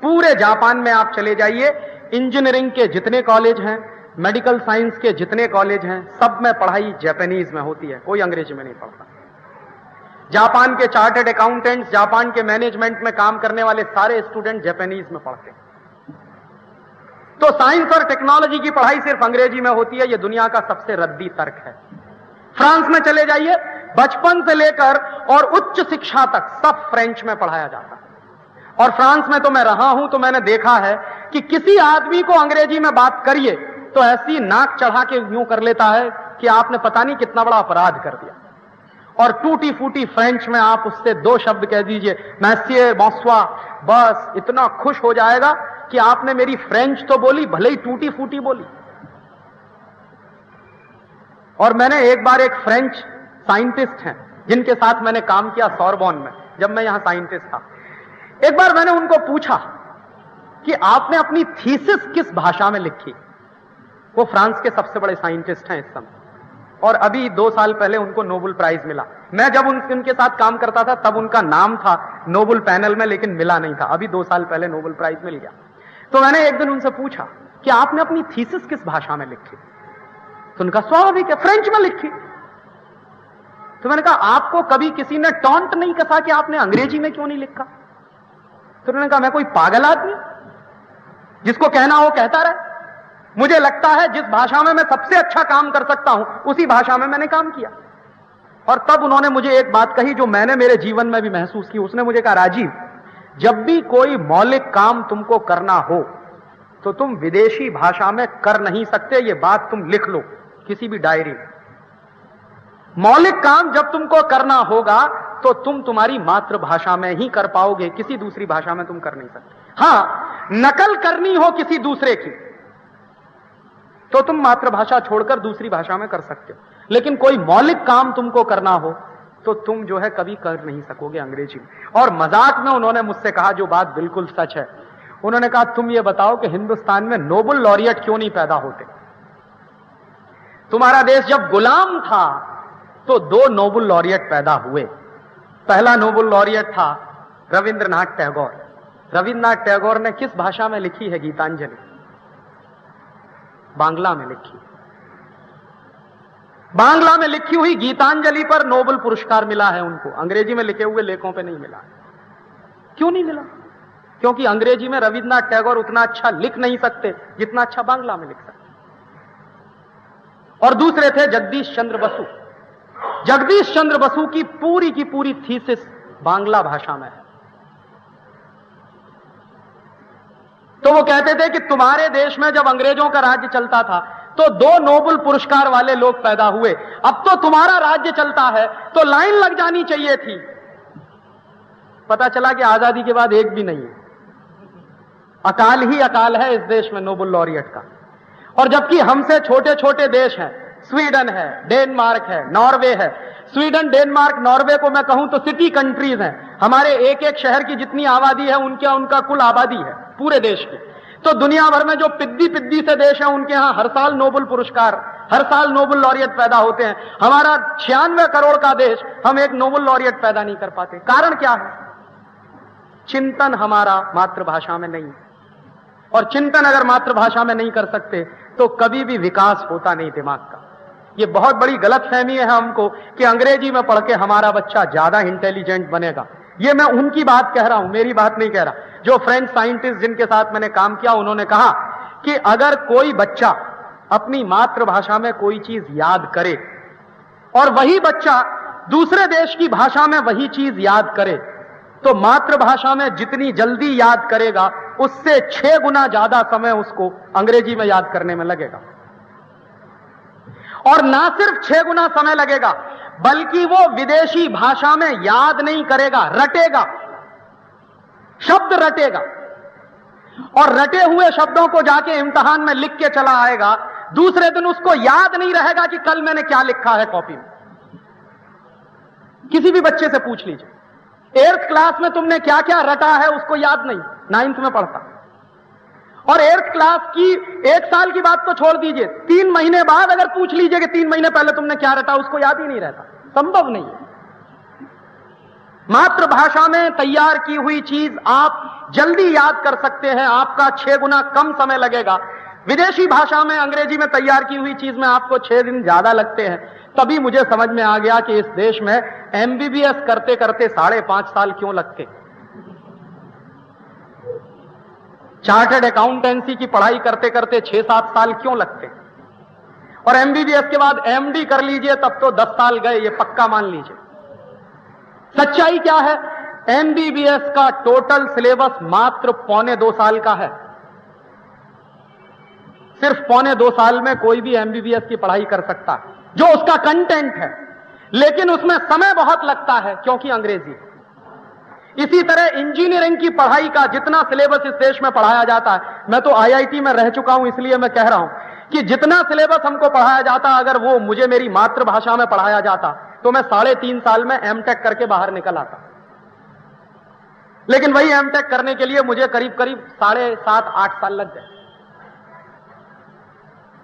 पूरे जापान में आप चले जाइए, इंजीनियरिंग के जितने कॉलेज हैं, मेडिकल साइंस के जितने कॉलेज हैं, सब में पढ़ाई जापानीज में होती है, कोई अंग्रेजी में नहीं पढ़ता। जापान के चार्टर्ड अकाउंटेंट्स, जापान के मैनेजमेंट में काम करने वाले सारे स्टूडेंट जापानीज में पढ़ते हैं। तो साइंस और टेक्नोलॉजी की पढ़ाई सिर्फ अंग्रेजी में होती है, यह दुनिया का सबसे रद्दी तर्क है। फ्रांस में चले जाइए, बचपन से लेकर और उच्च शिक्षा तक सब फ्रेंच में पढ़ाया जाता है। और फ्रांस में तो मैं रहा हूं, तो मैंने देखा है कि किसी आदमी को अंग्रेजी में बात करिए तो ऐसी नाक चढ़ा के यूं कर लेता है कि आपने पता नहीं कितना बड़ा अपराध कर दिया। और टूटी फूटी फ्रेंच में आप उससे दो शब्द कह दीजिए, मैसिए, बॉन्सोir, बस इतना खुश हो जाएगा कि आपने मेरी फ्रेंच तो बोली, भले ही टूटी फूटी बोली। और मैंने एक बार एक फ्रेंच साइंटिस्ट हैं जिनके साथ मैंने काम किया सोरबोन में, जब मैं यहां साइंटिस्ट था। एक बार मैंने उनको पूछा कि आपने अपनी थीसिस किस भाषा में लिखी? वो फ्रांस के सबसे बड़े साइंटिस्ट हैं इस समय, और अभी 2 साल पहले उनको नोबेल प्राइज मिला। मैं जब उनके साथ काम करता था तब उनका नाम था नोबेल पैनल में, लेकिन मिला नहीं था। अभी 2 साल पहले नोबेल प्राइज मिल गया। तो मैंने एक दिन उनसे पूछा कि आपने अपनी थीसिस किस भाषा में लिखी? तो उनका स्वाभाविक है, फ्रेंच में लिखी। तो मैंने कहा, आपको कभी किसी ने टॉन्ट नहीं कसा कि आपने अंग्रेजी में क्यों नहीं लिखा? तो उन्होंने कहा, मैं कोई पागल आदमी, जिसको कहना हो कहता रहे। मुझे लगता है जिस भाषा में मैं सबसे अच्छा काम कर सकता हूं उसी भाषा में मैंने काम किया। और तब उन्होंने मुझे एक बात कही जो मैंने मेरे जीवन में भी महसूस की। उसने मुझे कहा, राजीव, जब भी कोई मौलिक काम तुमको करना हो तो तुम विदेशी भाषा में कर नहीं सकते, ये बात तुम लिख लो किसी भी डायरी में। मौलिक काम जब तुमको करना होगा तो तुम तुम्हारी मातृभाषा में ही कर पाओगे, किसी दूसरी भाषा में तुम कर नहीं सकते। हां, नकल करनी हो किसी दूसरे की तो तुम मातृभाषा छोड़कर दूसरी भाषा में कर सकते हो, लेकिन कोई मौलिक काम तुमको करना हो तो तुम जो है कभी कर नहीं सकोगे अंग्रेजी में। और मजाक में उन्होंने मुझसे कहा, जो बात बिल्कुल सच है, उन्होंने कहा, तुम ये बताओ कि हिंदुस्तान में नोबेल लॉरिएट क्यों नहीं पैदा होते? तुम्हारा देश जब गुलाम था तो 2 नोबेल लॉरिएट पैदा हुए। पहला नोबेल लॉरिएट था रविंद्रनाथ टैगोर। रविंद्रनाथ टैगोर ने किस भाषा में लिखी है गीतांजलि? बांग्ला में लिखी। बांग्ला में लिखी हुई गीतांजलि पर नोबेल पुरस्कार मिला है उनको, अंग्रेजी में लिखे हुए लेखों पे नहीं मिला। क्यों नहीं मिला? क्योंकि अंग्रेजी में रविन्द्रनाथ टैगोर उतना अच्छा लिख नहीं सकते जितना अच्छा बांग्ला में लिख सकते। और दूसरे थे जगदीश चंद्र बसु। जगदीश चंद्र बसु की पूरी थीसिस बांग्ला भाषा में है। तो वो कहते थे कि तुम्हारे देश में जब अंग्रेजों का राज्य चलता था तो 2 नोबेल पुरस्कार वाले लोग पैदा हुए, अब तो तुम्हारा राज्य चलता है तो लाइन लग जानी चाहिए थी। पता चला कि आजादी के बाद एक भी नहीं है। अकाल ही अकाल है इस देश में नोबेल लॉरिएट का। और जबकि हमसे छोटे छोटे देश हैं, स्वीडन है, डेनमार्क है, नॉर्वे है। स्वीडन, डेनमार्क, नॉर्वे को मैं कहूं तो सिटी कंट्रीज हैं। हमारे एक एक शहर की जितनी आबादी है उनका कुल आबादी है पूरे देश की। तो दुनिया भर में जो पिद्दी से देश हैं उनके यहां हर साल नोबेल पुरस्कार, हर साल नोबेल लॉरिएट पैदा होते हैं। हमारा 96 करोड़ का देश, हम एक नोबेल लॉरिएट पैदा नहीं कर पाते। कारण क्या है? चिंतन हमारा मातृभाषा में नहीं। और चिंतन अगर मातृभाषा में नहीं कर सकते तो कभी भी विकास होता नहीं दिमाग का। ये बहुत बड़ी गलतफहमी है हमको कि अंग्रेजी में पढ़ के हमारा बच्चा ज्यादा इंटेलिजेंट बनेगा। ये मैं उनकी बात कह रहा हूं, मेरी बात नहीं कह रहा। जो फ्रेंच साइंटिस्ट जिनके साथ मैंने काम किया उन्होंने कहा कि अगर कोई बच्चा अपनी मातृभाषा में कोई चीज याद करे और वही बच्चा दूसरे देश की भाषा में वही चीज याद करे तो मातृभाषा में जितनी जल्दी याद करेगा उससे 6 गुना ज्यादा समय उसको अंग्रेजी में याद करने में लगेगा। और ना सिर्फ 6 गुना समय लगेगा बल्कि वो विदेशी भाषा में याद नहीं करेगा, रटेगा, शब्द रटेगा। और रटे हुए शब्दों को जाके इम्तिहान में लिख के चला आएगा। दूसरे दिन उसको याद नहीं रहेगा कि कल मैंने क्या लिखा है कॉपी में। किसी भी बच्चे से पूछ लीजिए 8th क्लास में तुमने क्या क्या रटा है, उसको याद नहीं, 9th में पढ़ता। और 8th क्लास की 1 साल की बात तो छोड़ दीजिए, 3 महीने बाद अगर पूछ लीजिए कि 3 महीने पहले तुमने क्या रटा, उसको याद ही नहीं रहता। संभव नहीं है। मातृभाषा में तैयार की हुई चीज आप जल्दी याद कर सकते हैं, आपका 6 गुना कम समय लगेगा। विदेशी भाषा में, अंग्रेजी में तैयार की हुई चीज में आपको 6 दिन ज्यादा लगते हैं। तभी मुझे समझ में आ गया कि इस देश में MBBS करते करते 5.5 साल क्यों लगते, चार्टर्ड अकाउंटेंसी की पढ़ाई करते करते 6-7 साल क्यों लगते, और MBBS के बाद MD कर लीजिए तब तो 10 साल गए, ये पक्का मान लीजिए। सच्चाई क्या है? MBBS का टोटल सिलेबस मात्र 1.25 साल का है। सिर्फ 1.25 साल में कोई भी MBBS की पढ़ाई कर सकता है, जो उसका कंटेंट है। लेकिन उसमें समय बहुत लगता है क्योंकि अंग्रेजी। इसी तरह इंजीनियरिंग की पढ़ाई का जितना सिलेबस इस देश में पढ़ाया जाता है, मैं तो IIT में रह चुका हूं इसलिए मैं कह रहा हूं कि जितना सिलेबस हमको पढ़ाया जाता, अगर वो मुझे मेरी मातृभाषा में पढ़ाया जाता तो मैं 3.5 साल में MTech करके बाहर निकल आता। लेकिन वही MTech करने के लिए मुझे करीब 7.5-8 साल लग गए।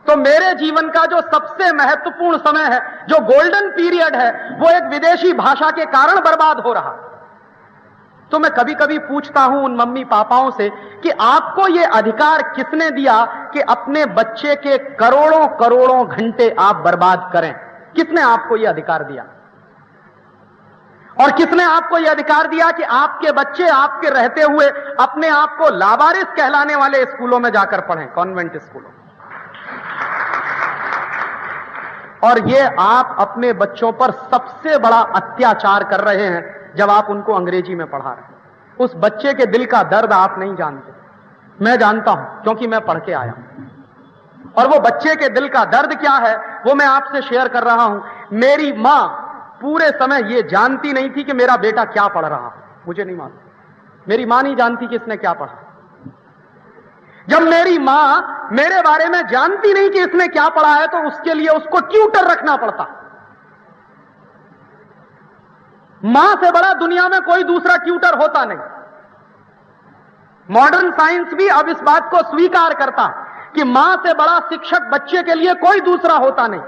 तो मेरे जीवन का जो सबसे महत्वपूर्ण समय है, जो गोल्डन पीरियड है, वो एक विदेशी भाषा के कारण बर्बाद हो रहा। तो मैं कभी कभी पूछता हूं उन मम्मी पापाओं से कि आपको ये अधिकार किसने दिया कि अपने बच्चे के करोड़ों करोड़ों घंटे आप बर्बाद करें? किसने आपको ये अधिकार दिया? और किसने आपको यह अधिकार दिया कि आपके बच्चे आपके रहते हुए अपने आप को लावारिस कहलाने वाले स्कूलों में जाकर पढ़ें, कॉन्वेंट स्कूलों? और ये आप अपने बच्चों पर सबसे बड़ा अत्याचार कर रहे हैं जब आप उनको अंग्रेजी में पढ़ा रहे हैं। उस बच्चे के दिल का दर्द आप नहीं जानते, मैं जानता हूं क्योंकि मैं पढ़ के आया हूं। और वो बच्चे के दिल का दर्द क्या है वो मैं आपसे शेयर कर रहा हूं। मेरी मां पूरे समय ये जानती नहीं थी कि मेरा बेटा क्या पढ़ रहा है, मुझे नहीं मालूम। मेरी मां नहीं जानती कि इसने क्या पढ़ा। जब मेरी मां मेरे बारे में जानती नहीं कि इसने क्या पढ़ा है तो उसके लिए उसको ट्यूटर रखना पड़ता। मां से बड़ा दुनिया में कोई दूसरा ट्यूटर होता नहीं। मॉडर्न साइंस भी अब इस बात को स्वीकार करता है कि मां से बड़ा शिक्षक बच्चे के लिए कोई दूसरा होता नहीं।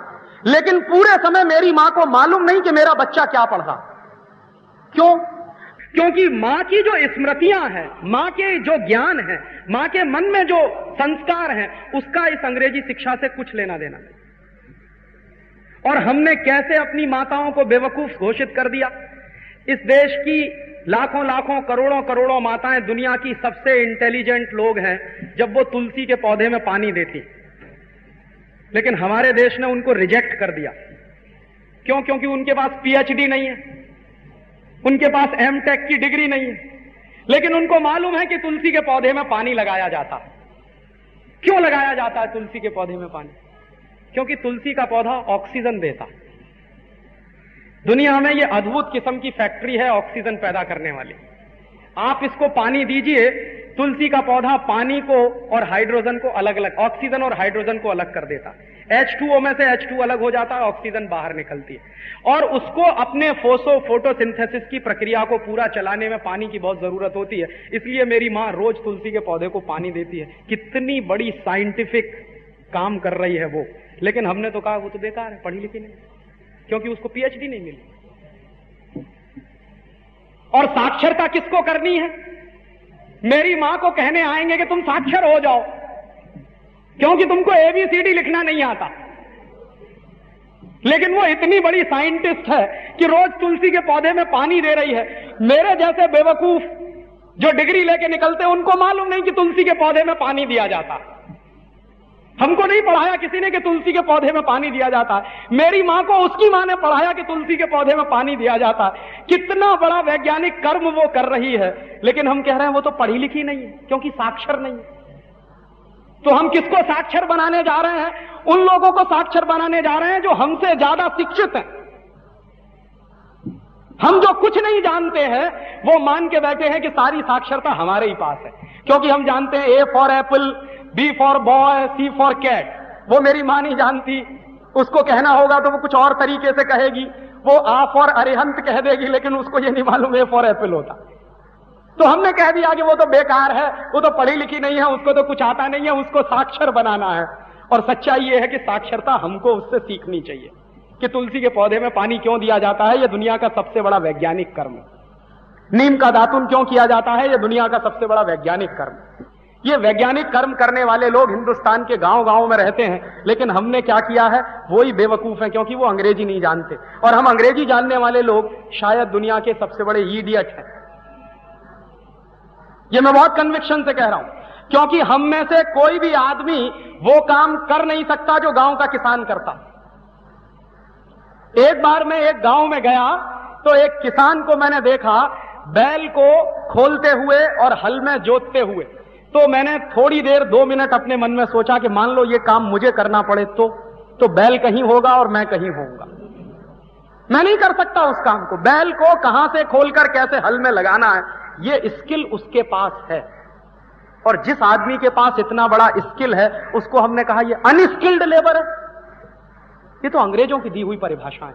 लेकिन पूरे समय मेरी मां को मालूम नहीं कि मेरा बच्चा क्या पढ़ रहा। क्यों? क्योंकि मां की जो स्मृतियां हैं, मां के जो ज्ञान है, मां के मन में जो संस्कार है, उसका इस अंग्रेजी शिक्षा से कुछ लेना देना नहीं। और हमने कैसे अपनी माताओं को बेवकूफ घोषित कर दिया। इस देश की लाखों लाखों करोड़ों करोड़ों माताएं दुनिया की सबसे इंटेलिजेंट लोग हैं जब वो तुलसी के पौधे में पानी देती, लेकिन हमारे देश ने उनको रिजेक्ट कर दिया। क्यों? क्योंकि उनके पास पीएचडी नहीं है, उनके पास एमटेक की डिग्री नहीं है, लेकिन उनको मालूम है कि तुलसी के पौधे में पानी लगाया जाता। क्यों लगाया जाता है तुलसी के पौधे में पानी? क्योंकि तुलसी का पौधा ऑक्सीजन देता। दुनिया में यह अद्भुत किस्म की फैक्ट्री है ऑक्सीजन पैदा करने वाली। आप इसको पानी दीजिए, तुलसी का पौधा पानी को और हाइड्रोजन को अलग अलग, ऑक्सीजन और हाइड्रोजन को अलग कर देता। H2O में से H2 अलग हो जाता है, ऑक्सीजन बाहर निकलती है। और उसको अपने फोटोसिंथेसिस की प्रक्रिया को पूरा चलाने में पानी की बहुत जरूरत होती है। इसलिए मेरी मां रोज तुलसी के पौधे को पानी देती है। कितनी बड़ी साइंटिफिक काम कर रही है वो। लेकिन हमने तो कहा वो तो बेकार है, पढ़ी लिखी नहीं, क्योंकि उसको पीएचडी नहीं मिली। और साक्षरता किसको करनी है? मेरी मां को कहने आएंगे कि तुम साक्षर हो जाओ, क्योंकि तुमको एबीसीडी लिखना नहीं आता। लेकिन वो इतनी बड़ी साइंटिस्ट है कि रोज तुलसी के पौधे में पानी दे रही है। मेरे जैसे बेवकूफ जो डिग्री लेके निकलते हैं, उनको मालूम नहीं कि तुलसी के पौधे में पानी दिया जाता। हमको नहीं पढ़ाया किसी ने कि तुलसी के पौधे में पानी दिया जाता है। मेरी मां को उसकी मां ने पढ़ाया कि तुलसी के पौधे में पानी दिया जाता है। कितना बड़ा वैज्ञानिक कर्म वो कर रही है, लेकिन हम कह रहे हैं वो तो पढ़ी लिखी नहीं है, क्योंकि साक्षर नहीं है। तो हम किसको साक्षर बनाने जा रहे हैं? उन लोगों को साक्षर बनाने जा रहे हैं जो हमसे ज्यादा शिक्षित हैं। हम जो कुछ नहीं जानते हैं वो मान के बैठे हैं कि सारी साक्षरता हमारे ही पास है, क्योंकि हम जानते हैं A for apple, B for boy, C for cat. वो मेरी मां नहीं जानती, उसको कहना होगा तो वो कुछ और तरीके से कहेगी। वो आ फॉर अरिहंत कह देगी, लेकिन उसको ये नहीं मालूम ए फॉर एप्पल होता। तो हमने कह दिया कि वो तो बेकार है, वो तो पढ़ी लिखी नहीं है, उसको तो कुछ आता नहीं है, उसको साक्षर बनाना है। और सच्चाई ये है कि साक्षरता हमको उससे सीखनी चाहिए कि तुलसी के पौधे में पानी क्यों दिया जाता है। यह दुनिया का सबसे बड़ा वैज्ञानिक कर्म है। नीम का दातुन क्यों किया जाता है? यह दुनिया का सबसे बड़ा वैज्ञानिक कर्म है। ये वैज्ञानिक कर्म करने वाले लोग हिंदुस्तान के गांव गांव में रहते हैं, लेकिन हमने क्या किया है? वो ही बेवकूफ है, क्योंकि वो अंग्रेजी नहीं जानते। और हम अंग्रेजी जानने वाले लोग शायद दुनिया के सबसे बड़े इडियट हैं। ये मैं बहुत कन्विक्शन से कह रहा हूं, क्योंकि हम में से कोई भी आदमी वो काम कर नहीं सकता जो गांव का किसान करता। एक बार मैं एक गांव में गया तो एक किसान को मैंने देखा बैल को खोलते हुए और हल में जोतते हुए। तो मैंने थोड़ी देर 2 मिनट अपने मन में सोचा कि मान लो ये काम मुझे करना पड़े तो बैल कहीं होगा और मैं कहीं होऊंगा। मैं नहीं कर सकता उस काम को। बैल को कहां से खोलकर कैसे हल में लगाना है, ये स्किल उसके पास है। और जिस आदमी के पास इतना बड़ा स्किल है, उसको हमने कहा ये अनस्किल्ड लेबर है। ये तो अंग्रेजों की दी हुई परिभाषाएं,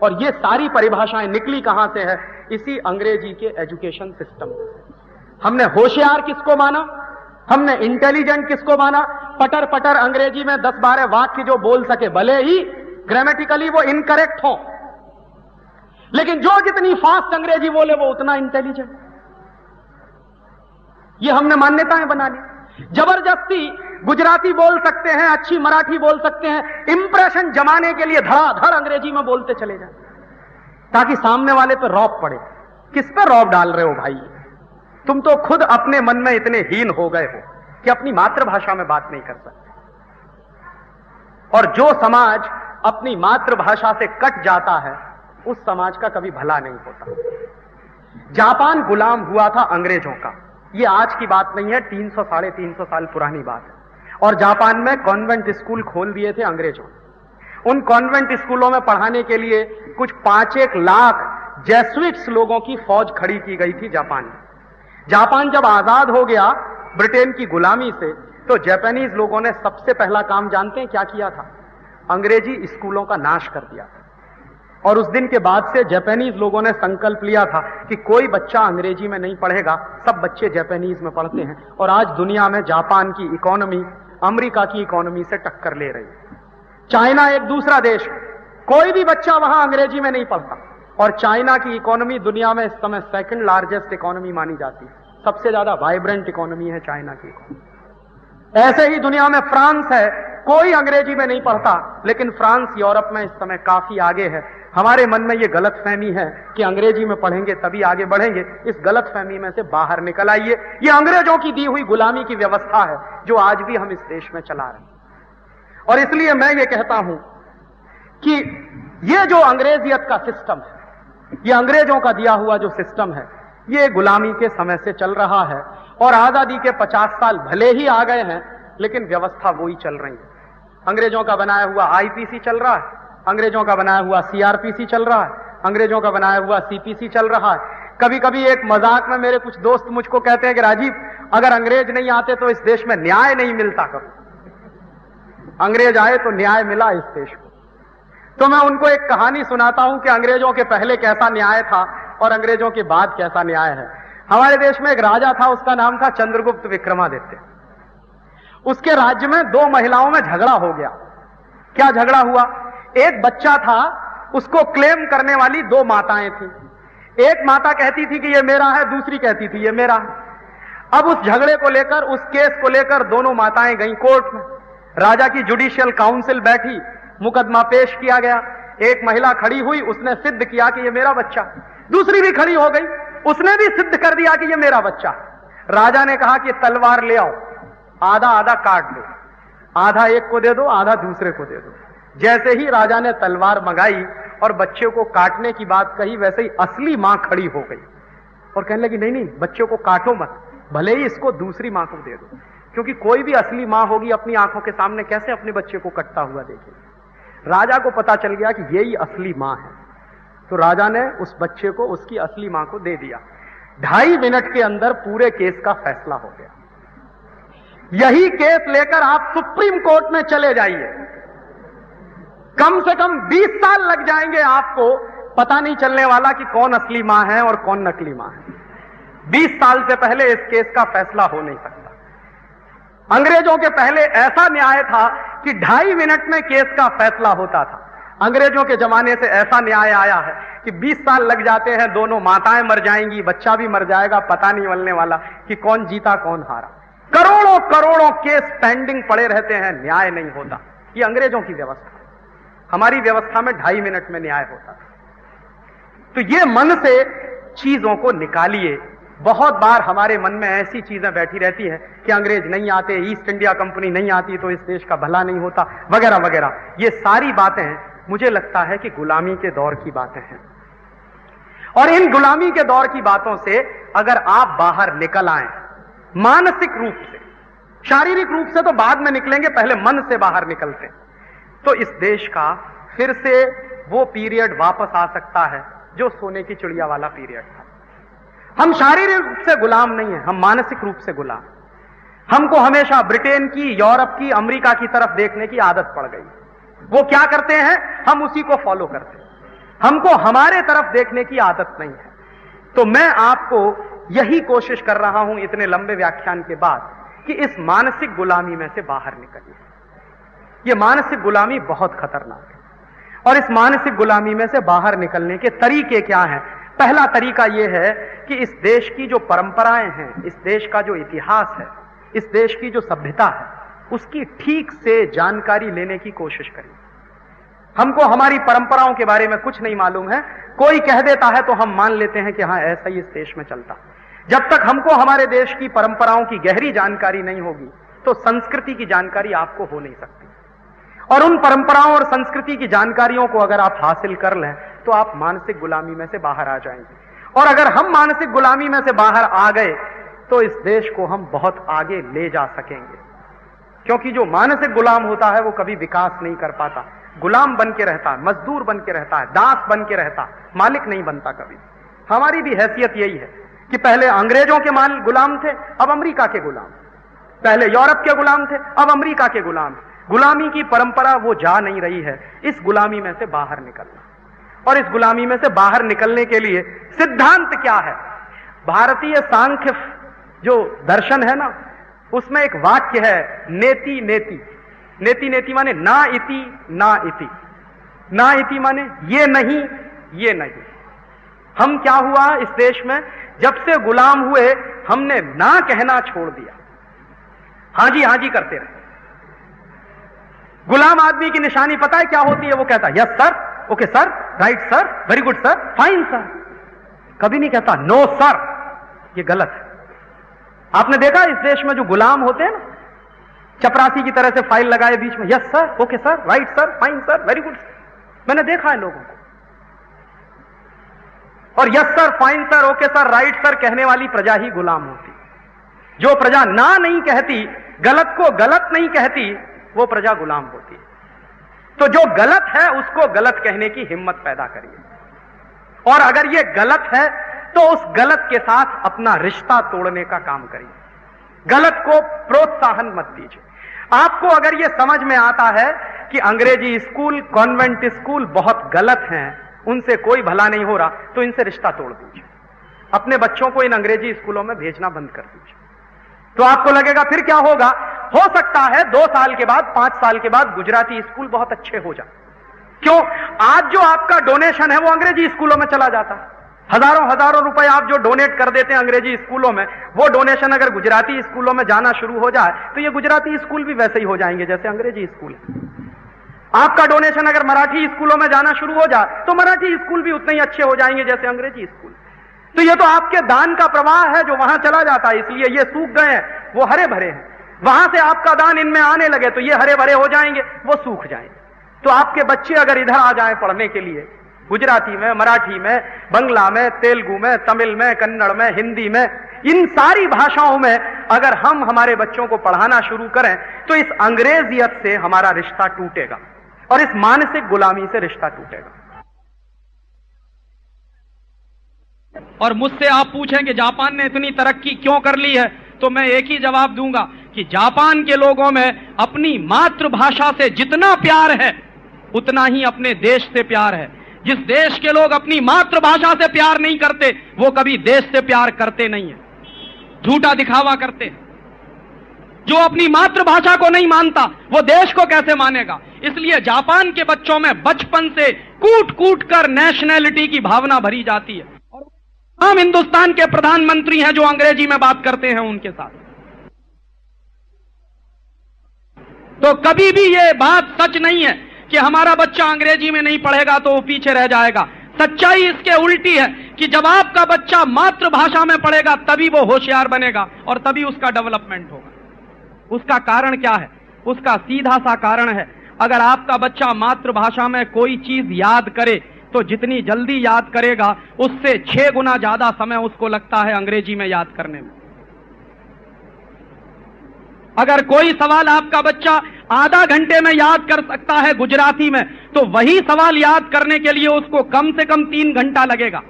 और ये सारी परिभाषाएं निकली कहां से है? इसी अंग्रेजी के एजुकेशन सिस्टम से। हमने होशियार किसको माना, हमने इंटेलिजेंट किसको माना? पटर पटर अंग्रेजी में 10-12 वाक्य जो बोल सके, भले ही ग्रामेटिकली वो इनकरेक्ट हो, लेकिन जो जितनी फास्ट अंग्रेजी बोले वो उतना इंटेलिजेंट। ये हमने मान्यताएं बना ली। जबरदस्ती गुजराती बोल सकते हैं, अच्छी मराठी बोल सकते हैं, इंप्रेशन जमाने के लिए धड़ाधड़ अंग्रेजी में बोलते चले जाए, ताकि सामने वाले पे रौब पड़े। किस पे रौब डाल रहे हो भाई? तुम तो खुद अपने मन में इतने हीन हो गए हो कि अपनी मातृभाषा में बात नहीं कर सकते। और जो समाज अपनी मातृभाषा से कट जाता है, उस समाज का कभी भला नहीं होता। जापान गुलाम हुआ था अंग्रेजों का। ये आज की बात नहीं है, 300 साढ़े 300 साल पुरानी बात है। और जापान में कॉन्वेंट स्कूल खोल दिए थे अंग्रेजों। उन कॉन्वेंट स्कूलों में पढ़ाने के लिए कुछ 5-1 लाख जेसुइट्स लोगों की फौज खड़ी की गई थी जापान में। जापान जब आजाद हो गया ब्रिटेन की गुलामी से, तो जापानीज लोगों ने सबसे पहला काम जानते हैं क्या किया था? अंग्रेजी स्कूलों का नाश कर दिया था। और उस दिन के बाद से जापानीज लोगों ने संकल्प लिया था कि कोई बच्चा अंग्रेजी में नहीं पढ़ेगा, सब बच्चे जापानीज में पढ़ते हैं। और आज दुनिया में जापान की इकोनॉमी अमेरिका की इकोनॉमी से टक्कर ले रही है। चाइना एक दूसरा देश, कोई भी बच्चा वहां अंग्रेजी में नहीं पढ़ता। और चाइना की इकोनॉमी दुनिया में इस समय 2nd लार्जेस्ट इकोनॉमी मानी जाती है। सबसे ज्यादा वाइब्रेंट इकोनॉमी है चाइना की इकोनॉमी। ऐसे ही दुनिया में फ्रांस है, कोई अंग्रेजी में नहीं पढ़ता, लेकिन फ्रांस यूरोप में इस समय काफी आगे है। हमारे मन में यह गलतफहमी है कि अंग्रेजी में पढ़ेंगे तभी आगे बढ़ेंगे। इस गलतफहमी में से बाहर निकल आइए। ये अंग्रेजों की दी हुई गुलामी की व्यवस्था है जो आज भी हम इस देश में चला रहे हैं। और इसलिए मैं ये कहता हूं कि ये जो अंग्रेजियत का सिस्टम है, ये अंग्रेजों का दिया हुआ जो सिस्टम है, ये गुलामी के समय से चल रहा है। और आजादी के 50 साल भले ही आ गए हैं, लेकिन व्यवस्था वही चल रही है। अंग्रेजों का बनाया हुआ आईपीसी चल रहा है, अंग्रेजों का बनाया हुआ सीआरपीसी चल रहा है, अंग्रेजों का बनाया हुआ सीपीसी चल रहा है। कभी कभी एक मजाक में मेरे कुछ दोस्त मुझको कहते हैं कि राजीव, अगर अंग्रेज नहीं आते तो इस देश में न्याय नहीं मिलता। कभी अंग्रेज आए तो न्याय मिला इस देश को। तो मैं उनको एक कहानी सुनाता हूं कि अंग्रेजों के पहले कैसा न्याय था और अंग्रेजों के बाद कैसा न्याय है। हमारे देश में एक राजा था, उसका नाम था चंद्रगुप्त विक्रमादित्य। उसके राज्य में 2 महिलाओं में झगड़ा हो गया। क्या झगड़ा हुआ? एक बच्चा था, उसको क्लेम करने वाली 2 माताएं थी। एक माता कहती थी कि ये मेरा है, दूसरी कहती थी ये मेरा है। अब उस झगड़े को लेकर, उस केस को लेकर दोनों माताएं गई कोर्ट में। राजा की जुडिशियल काउंसिल बैठी, मुकदमा पेश किया गया। एक महिला खड़ी हुई, उसने सिद्ध किया कि ये मेरा बच्चा। दूसरी भी खड़ी हो गई, उसने भी सिद्ध कर दिया कि ये मेरा बच्चा। राजा ने कहा कि तलवार ले आओ, आधा आधा काट दो, आधा एक को दे दो, आधा दूसरे को दे दो। जैसे ही राजा ने तलवार मंगाई और बच्चे को काटने की बात कही, वैसे ही असली मां खड़ी हो गई और कहने लगी, नहीं नहीं, बच्चे को काटो मत, भले ही इसको दूसरी मां को दे दो। क्योंकि कोई भी असली मां होगी अपनी आंखों के सामने कैसे अपने बच्चे को कटता हुआ देखेगी। राजा को पता चल गया कि यही असली मां है, तो राजा ने उस बच्चे को उसकी असली मां को दे दिया। 2.5 मिनट के अंदर पूरे केस का फैसला हो गया। यही केस लेकर आप सुप्रीम कोर्ट में चले जाइए, कम से कम 20 साल लग जाएंगे आपको, पता नहीं चलने वाला कि कौन असली मां है और कौन नकली मां है। 20 साल से पहले इस केस का फैसला हो नहीं सकता। अंग्रेजों के पहले ऐसा न्याय था कि 2.5 मिनट में केस का फैसला होता था। अंग्रेजों के जमाने से ऐसा न्याय आया है कि 20 साल लग जाते हैं, दोनों माताएं मर जाएंगी, बच्चा भी मर जाएगा, पता नहीं चलने वाला कि कौन जीता कौन हारा। करोड़ों करोड़ों केस पेंडिंग पड़े रहते हैं, न्याय नहीं होता। ये अंग्रेजों की व्यवस्था। हमारी व्यवस्था में 2.5 मिनट में न्याय होता था। तो ये मन से चीजों को निकालिए। बहुत बार हमारे मन में ऐसी चीजें बैठी रहती है कि अंग्रेज नहीं आते, ईस्ट इंडिया कंपनी नहीं आती तो इस देश का भला नहीं होता, वगैरह वगैरह। ये सारी बातें मुझे लगता है कि गुलामी के दौर की बातें हैं। और इन गुलामी के दौर की बातों से अगर आप बाहर निकल आए मानसिक रूप से, शारीरिक रूप से तो बाद में निकलेंगे, पहले मन से बाहर निकलते हैं, तो इस देश का फिर से वो पीरियड वापस आ सकता है जो सोने की चिड़िया वाला पीरियड था। हम शारीरिक रूप से गुलाम नहीं है, हम मानसिक रूप से गुलाम। हमको हमेशा ब्रिटेन की, यूरोप की, अमेरिका की तरफ देखने की आदत पड़ गई। वो क्या करते हैं, हम उसी को फॉलो करते हैं। हमको हमारे तरफ देखने की आदत नहीं है। तो मैं आपको यही कोशिश कर रहा हूं इतने लंबे व्याख्यान के बाद कि इस मानसिक गुलामी में से बाहर निकलिए। यह मानसिक गुलामी बहुत खतरनाक है और इस मानसिक गुलामी में से बाहर निकलने के तरीके क्या हैं? पहला तरीका यह है कि इस देश की जो परंपराएं हैं, इस देश का जो इतिहास है, इस देश की जो सभ्यता है, उसकी ठीक से जानकारी लेने की कोशिश करिए। हमको हमारी परंपराओं के बारे में कुछ नहीं मालूम है, कोई कह देता है तो हम मान लेते हैं कि हाँ ऐसा ही इस देश में चलता। जब तक हमको हमारे देश की परंपराओं की गहरी जानकारी नहीं होगी तो संस्कृति की जानकारी आपको हो नहीं सकती। और उन परंपराओं और संस्कृति की जानकारियों को अगर आप हासिल कर लें तो आप मानसिक गुलामी में से बाहर आ जाएंगे। और अगर हम मानसिक गुलामी में से बाहर आ गए तो इस देश को हम बहुत आगे ले जा सकेंगे। क्योंकि जो मानसिक गुलाम होता है वो कभी विकास नहीं कर पाता, गुलाम बन के रहता है, मजदूर बन के रहता है, दास बन के रहता है, मालिक नहीं बनता कभी। हमारी भी हैसियत यही है कि पहले अंग्रेजों के गुलाम थे, अब अमेरिका के गुलाम, पहले यूरोप के गुलाम थे, अब अमेरिका के गुलाम। गुलामी की परंपरा वो जा नहीं रही है। इस गुलामी में से बाहर निकलना, और इस गुलामी में से बाहर निकलने के लिए सिद्धांत क्या है? भारतीय सांख्य जो दर्शन है ना, उसमें एक वाक्य है, नेति नेति। नेति नेति माने ना इति ना इति। ना इति माने ये नहीं ये नहीं। हम क्या हुआ इस देश में, जब से गुलाम हुए हमने ना कहना छोड़ दिया, हाँ जी करते रहे। गुलाम आदमी की निशानी पता है क्या होती है? वो कहता है yes sir, okay sir, right sir, very good sir, fine sir. कभी नहीं कहता नो सर, ये गलत है। आपने देखा इस देश में जो गुलाम होते हैं ना, चपरासी की तरह से फाइल लगाए बीच में, yes sir, okay sir, right sir, fine sir, very good sir. मैंने देखा है लोगों को। और yes sir, fine sir, okay sir, right sir कहने वाली प्रजा ही गुलाम होती। जो प्रजा ना नहीं कहती, गलत को गलत नहीं कहती, वो प्रजा गुलाम होती है। तो जो गलत है उसको गलत कहने की हिम्मत पैदा करिए, और अगर ये गलत है तो उस गलत के साथ अपना रिश्ता तोड़ने का काम करिए। गलत को प्रोत्साहन मत दीजिए। आपको अगर ये समझ में आता है कि अंग्रेजी स्कूल, कॉन्वेंट स्कूल बहुत गलत हैं, उनसे कोई भला नहीं हो रहा, तो इनसे रिश्ता तोड़ दीजिए। अपने बच्चों को इन अंग्रेजी स्कूलों में भेजना बंद कर दीजिए। तो आपको लगेगा फिर क्या होगा? हो सकता है 2 साल के बाद, 5 साल के बाद गुजराती स्कूल बहुत अच्छे हो जाए। क्यों? आज जो आपका डोनेशन है वो अंग्रेजी स्कूलों में चला जाता है। हजारों रुपए आप जो डोनेट कर देते हैं अंग्रेजी स्कूलों में, वो डोनेशन अगर गुजराती स्कूलों में जाना शुरू हो जाए तो ये गुजराती स्कूल भी वैसे ही हो जाएंगे जैसे अंग्रेजी स्कूल है। आपका डोनेशन अगर मराठी स्कूलों में जाना शुरू हो जाए तो मराठी स्कूल भी उतने ही अच्छे हो जाएंगे जैसे अंग्रेजी स्कूल। तो ये तो आपके दान का प्रवाह है जो वहां चला जाता है, इसलिए ये सूख गए हैं, वो हरे भरे हैं। वहां से आपका दान इनमें आने लगे तो ये हरे भरे हो जाएंगे, वो सूख जाएंगे। तो आपके बच्चे अगर इधर आ जाएं पढ़ने के लिए, गुजराती में, मराठी में, बंगला में, तेलुगु में, तमिल में, कन्नड़ में, हिंदी में, इन सारी भाषाओं में अगर हम हमारे बच्चों को पढ़ाना शुरू करें तो इस अंग्रेजियत से हमारा रिश्ता टूटेगा और इस मानसिक गुलामी से रिश्ता टूटेगा। और मुझसे आप पूछेंगे जापान ने इतनी तरक्की क्यों कर ली है, तो मैं एक ही जवाब दूंगा कि जापान के लोगों में अपनी मातृभाषा से जितना प्यार है उतना ही अपने देश से प्यार है। जिस देश के लोग अपनी मातृभाषा से प्यार नहीं करते वो कभी देश से प्यार करते नहीं है, झूठा दिखावा करते हैं। जो अपनी मातृभाषा को नहीं मानता वो देश को कैसे मानेगा? इसलिए जापान के बच्चों में बचपन से कूट कूट कर नेशनैलिटी की भावना भरी जाती है। और हम हिंदुस्तान के प्रधानमंत्री हैं जो अंग्रेजी में बात करते हैं उनके साथ। तो कभी भी ये बात सच नहीं है कि हमारा बच्चा अंग्रेजी में नहीं पढ़ेगा तो वो पीछे रह जाएगा। सच्चाई इसके उल्टी है कि जब आपका बच्चा मातृभाषा में पढ़ेगा तभी वो होशियार बनेगा और तभी उसका डेवलपमेंट होगा। उसका कारण क्या है? उसका सीधा सा कारण है, अगर आपका बच्चा मातृभाषा में कोई चीज याद करे तो जितनी जल्दी याद करेगा उससे 6 गुना ज्यादा समय उसको लगता है अंग्रेजी में याद करने में। अगर कोई सवाल आपका बच्चा आधा घंटे में याद कर सकता है गुजराती में, तो वही सवाल याद करने के लिए उसको कम से कम 3 घंटा लगेगा।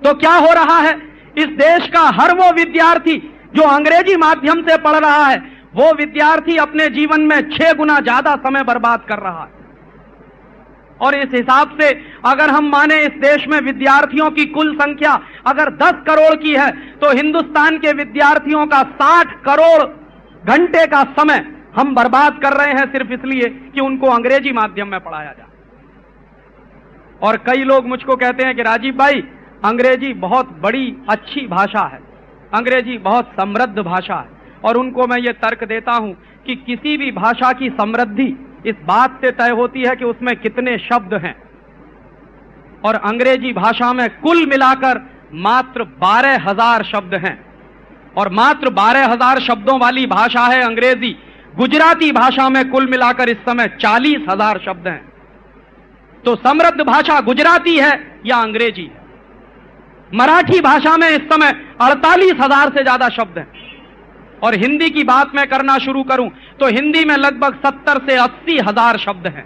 तो क्या हो रहा है? इस देश का हर वो विद्यार्थी जो अंग्रेजी माध्यम से पढ़ रहा है, वो विद्यार्थी अपने जीवन में 6 गुना ज्यादा समय बर्बाद कर रहा है। और इस हिसाब से अगर हम माने इस देश में विद्यार्थियों की कुल संख्या अगर 10 करोड़ की है तो हिंदुस्तान के विद्यार्थियों का 60 करोड़ घंटे का समय हम बर्बाद कर रहे हैं सिर्फ इसलिए कि उनको अंग्रेजी माध्यम में पढ़ाया जाए। और कई लोग मुझको कहते हैं कि राजीव भाई, अंग्रेजी बहुत बड़ी अच्छी भाषा है, अंग्रेजी बहुत समृद्ध भाषा है। और उनको मैं ये तर्क देता हूं कि किसी भी भाषा की समृद्धि इस बात से तय होती है कि उसमें कितने शब्द हैं। और अंग्रेजी भाषा में कुल मिलाकर मात्र 12,000 शब्द हैं और मात्र 12,000 शब्दों वाली भाषा है अंग्रेजी। गुजराती भाषा में कुल मिलाकर इस समय 40,000 शब्द हैं। तो समृद्ध भाषा गुजराती है या अंग्रेजी है? मराठी भाषा में इस समय 48,000 से ज्यादा शब्द हैं। और हिंदी की बात मैं करना शुरू करूं तो हिंदी में लगभग 70 से 80,000 शब्द हैं।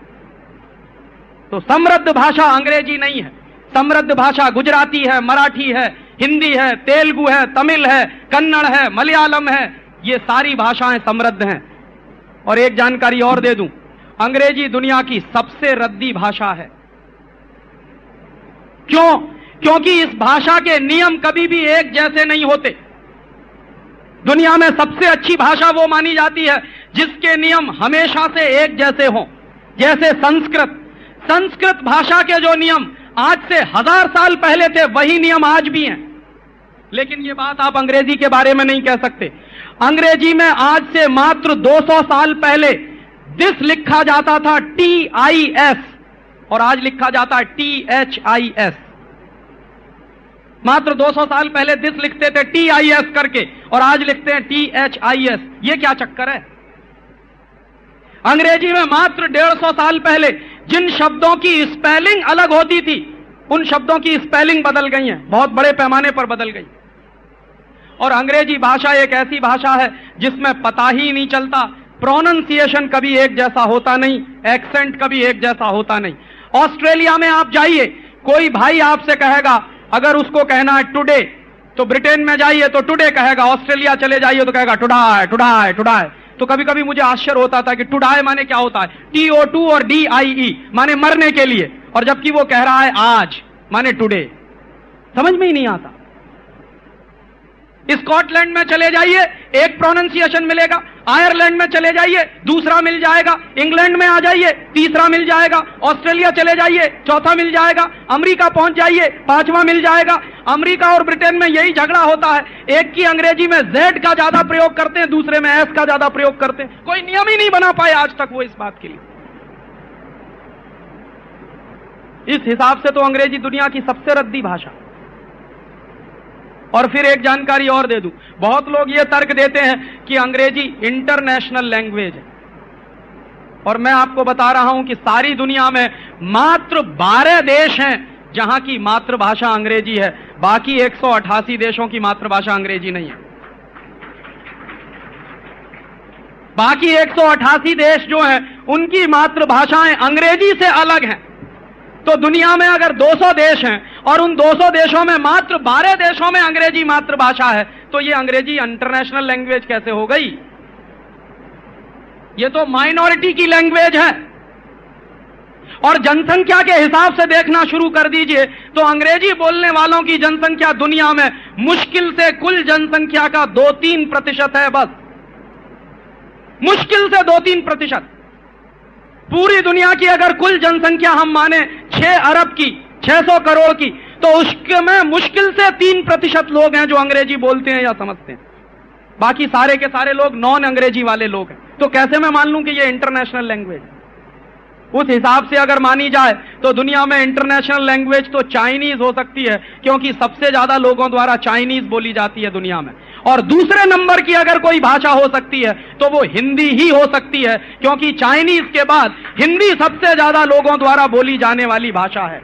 तो समृद्ध भाषा अंग्रेजी नहीं है, समृद्ध भाषा गुजराती है, मराठी है, हिंदी है, तेलुगु है, तमिल है, कन्नड़ है, मलयालम है। ये सारी भाषाएं समृद्ध हैं। और एक जानकारी और दे दूं, अंग्रेजी दुनिया की सबसे रद्दी भाषा है। क्यों? क्योंकि इस भाषा के नियम कभी भी एक जैसे नहीं होते। दुनिया में सबसे अच्छी भाषा वो मानी जाती है जिसके नियम हमेशा से एक जैसे हों। जैसे संस्कृत भाषा के जो नियम आज से 1000 साल पहले थे वही नियम आज भी हैं। लेकिन ये बात आप अंग्रेजी के बारे में नहीं कह सकते। अंग्रेजी में आज से मात्र 200 साल पहले दिस लिखा जाता था TIS और आज लिखा जाता है THIS। मात्र 200 साल पहले दिस लिखते थे TIS करके और आज लिखते हैं THIS। ये क्या चक्कर है? अंग्रेजी में मात्र 150 साल पहले जिन शब्दों की स्पेलिंग अलग होती थी, उन शब्दों की स्पेलिंग बदल गई है, बहुत बड़े पैमाने पर बदल गई। और अंग्रेजी भाषा एक ऐसी भाषा है जिसमें पता ही नहीं चलता, प्रोनंसिएशन कभी एक जैसा होता नहीं, एक्सेंट कभी एक जैसा होता नहीं। ऑस्ट्रेलिया में आप जाइए, कोई भाई आपसे कहेगा, अगर उसको कहना है टुडे, तो ब्रिटेन में जाइए तो टुडे कहेगा, ऑस्ट्रेलिया चले जाइए तो कहेगा टुडाई टुडाई टुडाई। तो कभी कभी मुझे आश्चर्य होता था कि टुडाई माने क्या होता है, TO2 और DIE माने मरने के लिए, और जबकि वो कह रहा है आज माने टुडे। समझ में ही नहीं आता। स्कॉटलैंड में चले जाइए एक प्रोनाउंसिएशन मिलेगा, आयरलैंड में चले जाइए दूसरा मिल जाएगा, इंग्लैंड में आ जाइए तीसरा मिल जाएगा, ऑस्ट्रेलिया चले जाइए चौथा मिल जाएगा, अमेरिका पहुंच जाइए पांचवा मिल जाएगा। अमेरिका और ब्रिटेन में यही झगड़ा होता है, एक की अंग्रेजी में Z का ज्यादा प्रयोग करते हैं, दूसरे में S का ज्यादा प्रयोग करते हैं। कोई नियम ही नहीं बना पाए आज तक वो इस बात के लिए। इस हिसाब से तो अंग्रेजी दुनिया की सबसे रद्दी भाषा। और फिर एक जानकारी और दे दूं, बहुत लोग ये तर्क देते हैं कि अंग्रेजी इंटरनेशनल लैंग्वेज है, और मैं आपको बता रहा हूं कि सारी दुनिया में मात्र 12 देश हैं जहां की मातृभाषा अंग्रेजी है, बाकी 188 देशों की मातृभाषा अंग्रेजी नहीं है। बाकी 188 देश जो हैं उनकी मातृभाषाएं अंग्रेजी से अलग हैं। तो दुनिया में अगर 200 देश हैं और उन 200 देशों में मात्र 12 देशों में अंग्रेजी मातृभाषा है, तो ये अंग्रेजी इंटरनेशनल लैंग्वेज कैसे हो गई? ये तो माइनॉरिटी की लैंग्वेज है। और जनसंख्या के हिसाब से देखना शुरू कर दीजिए तो अंग्रेजी बोलने वालों की जनसंख्या दुनिया में मुश्किल से कुल जनसंख्या का 2-3% है बस, मुश्किल से 2-3%। पूरी दुनिया की अगर कुल जनसंख्या हम माने 6 अरब की, 600 करोड़ की, तो उसमें मुश्किल से 3% लोग हैं जो अंग्रेजी बोलते हैं या समझते हैं, बाकी सारे के सारे लोग नॉन अंग्रेजी वाले लोग हैं। तो कैसे मैं मान लूं कि ये इंटरनेशनल लैंग्वेज है? उस हिसाब से अगर मानी जाए तो दुनिया में इंटरनेशनल लैंग्वेज तो चाइनीज हो सकती है, क्योंकि सबसे ज्यादा लोगों द्वारा चाइनीज बोली जाती है दुनिया में। और दूसरे नंबर की अगर कोई भाषा हो सकती है तो वो हिंदी ही हो सकती है, क्योंकि चाइनीज के बाद हिंदी सबसे ज्यादा लोगों द्वारा बोली जाने वाली भाषा है।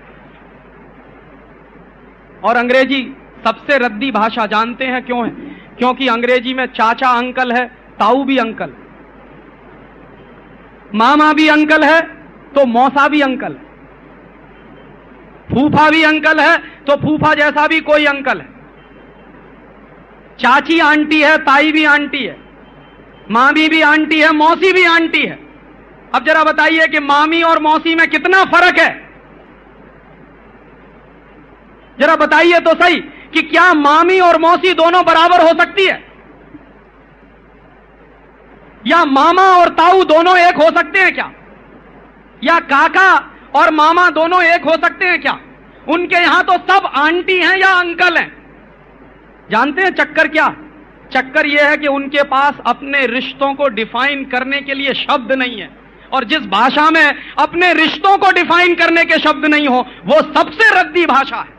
और अंग्रेजी सबसे रद्दी भाषा जानते हैं क्यों है? क्योंकि अंग्रेजी में चाचा अंकल है, ताऊ भी अंकल, मामा भी अंकल है तो मौसा भी अंकल है, फूफा भी अंकल है तो फूफा जैसा भी कोई अंकल है, चाची आंटी है, ताई भी आंटी है, मामी भी आंटी है, मौसी भी आंटी है। अब जरा बताइए कि मामी और मौसी में कितना फर्क है? जरा बताइए तो सही कि क्या मामी और मौसी दोनों बराबर हो सकती है? या मामा और ताऊ दोनों एक हो सकते हैं क्या? या काका और मामा दोनों एक हो सकते हैं क्या? उनके यहां तो सब आंटी हैं या अंकल हैं। जानते हैं चक्कर क्या? चक्कर यह है कि उनके पास अपने रिश्तों को डिफाइन करने के लिए शब्द नहीं है, और जिस भाषा में अपने रिश्तों को डिफाइन करने के शब्द नहीं हो वो सबसे रद्दी भाषा है।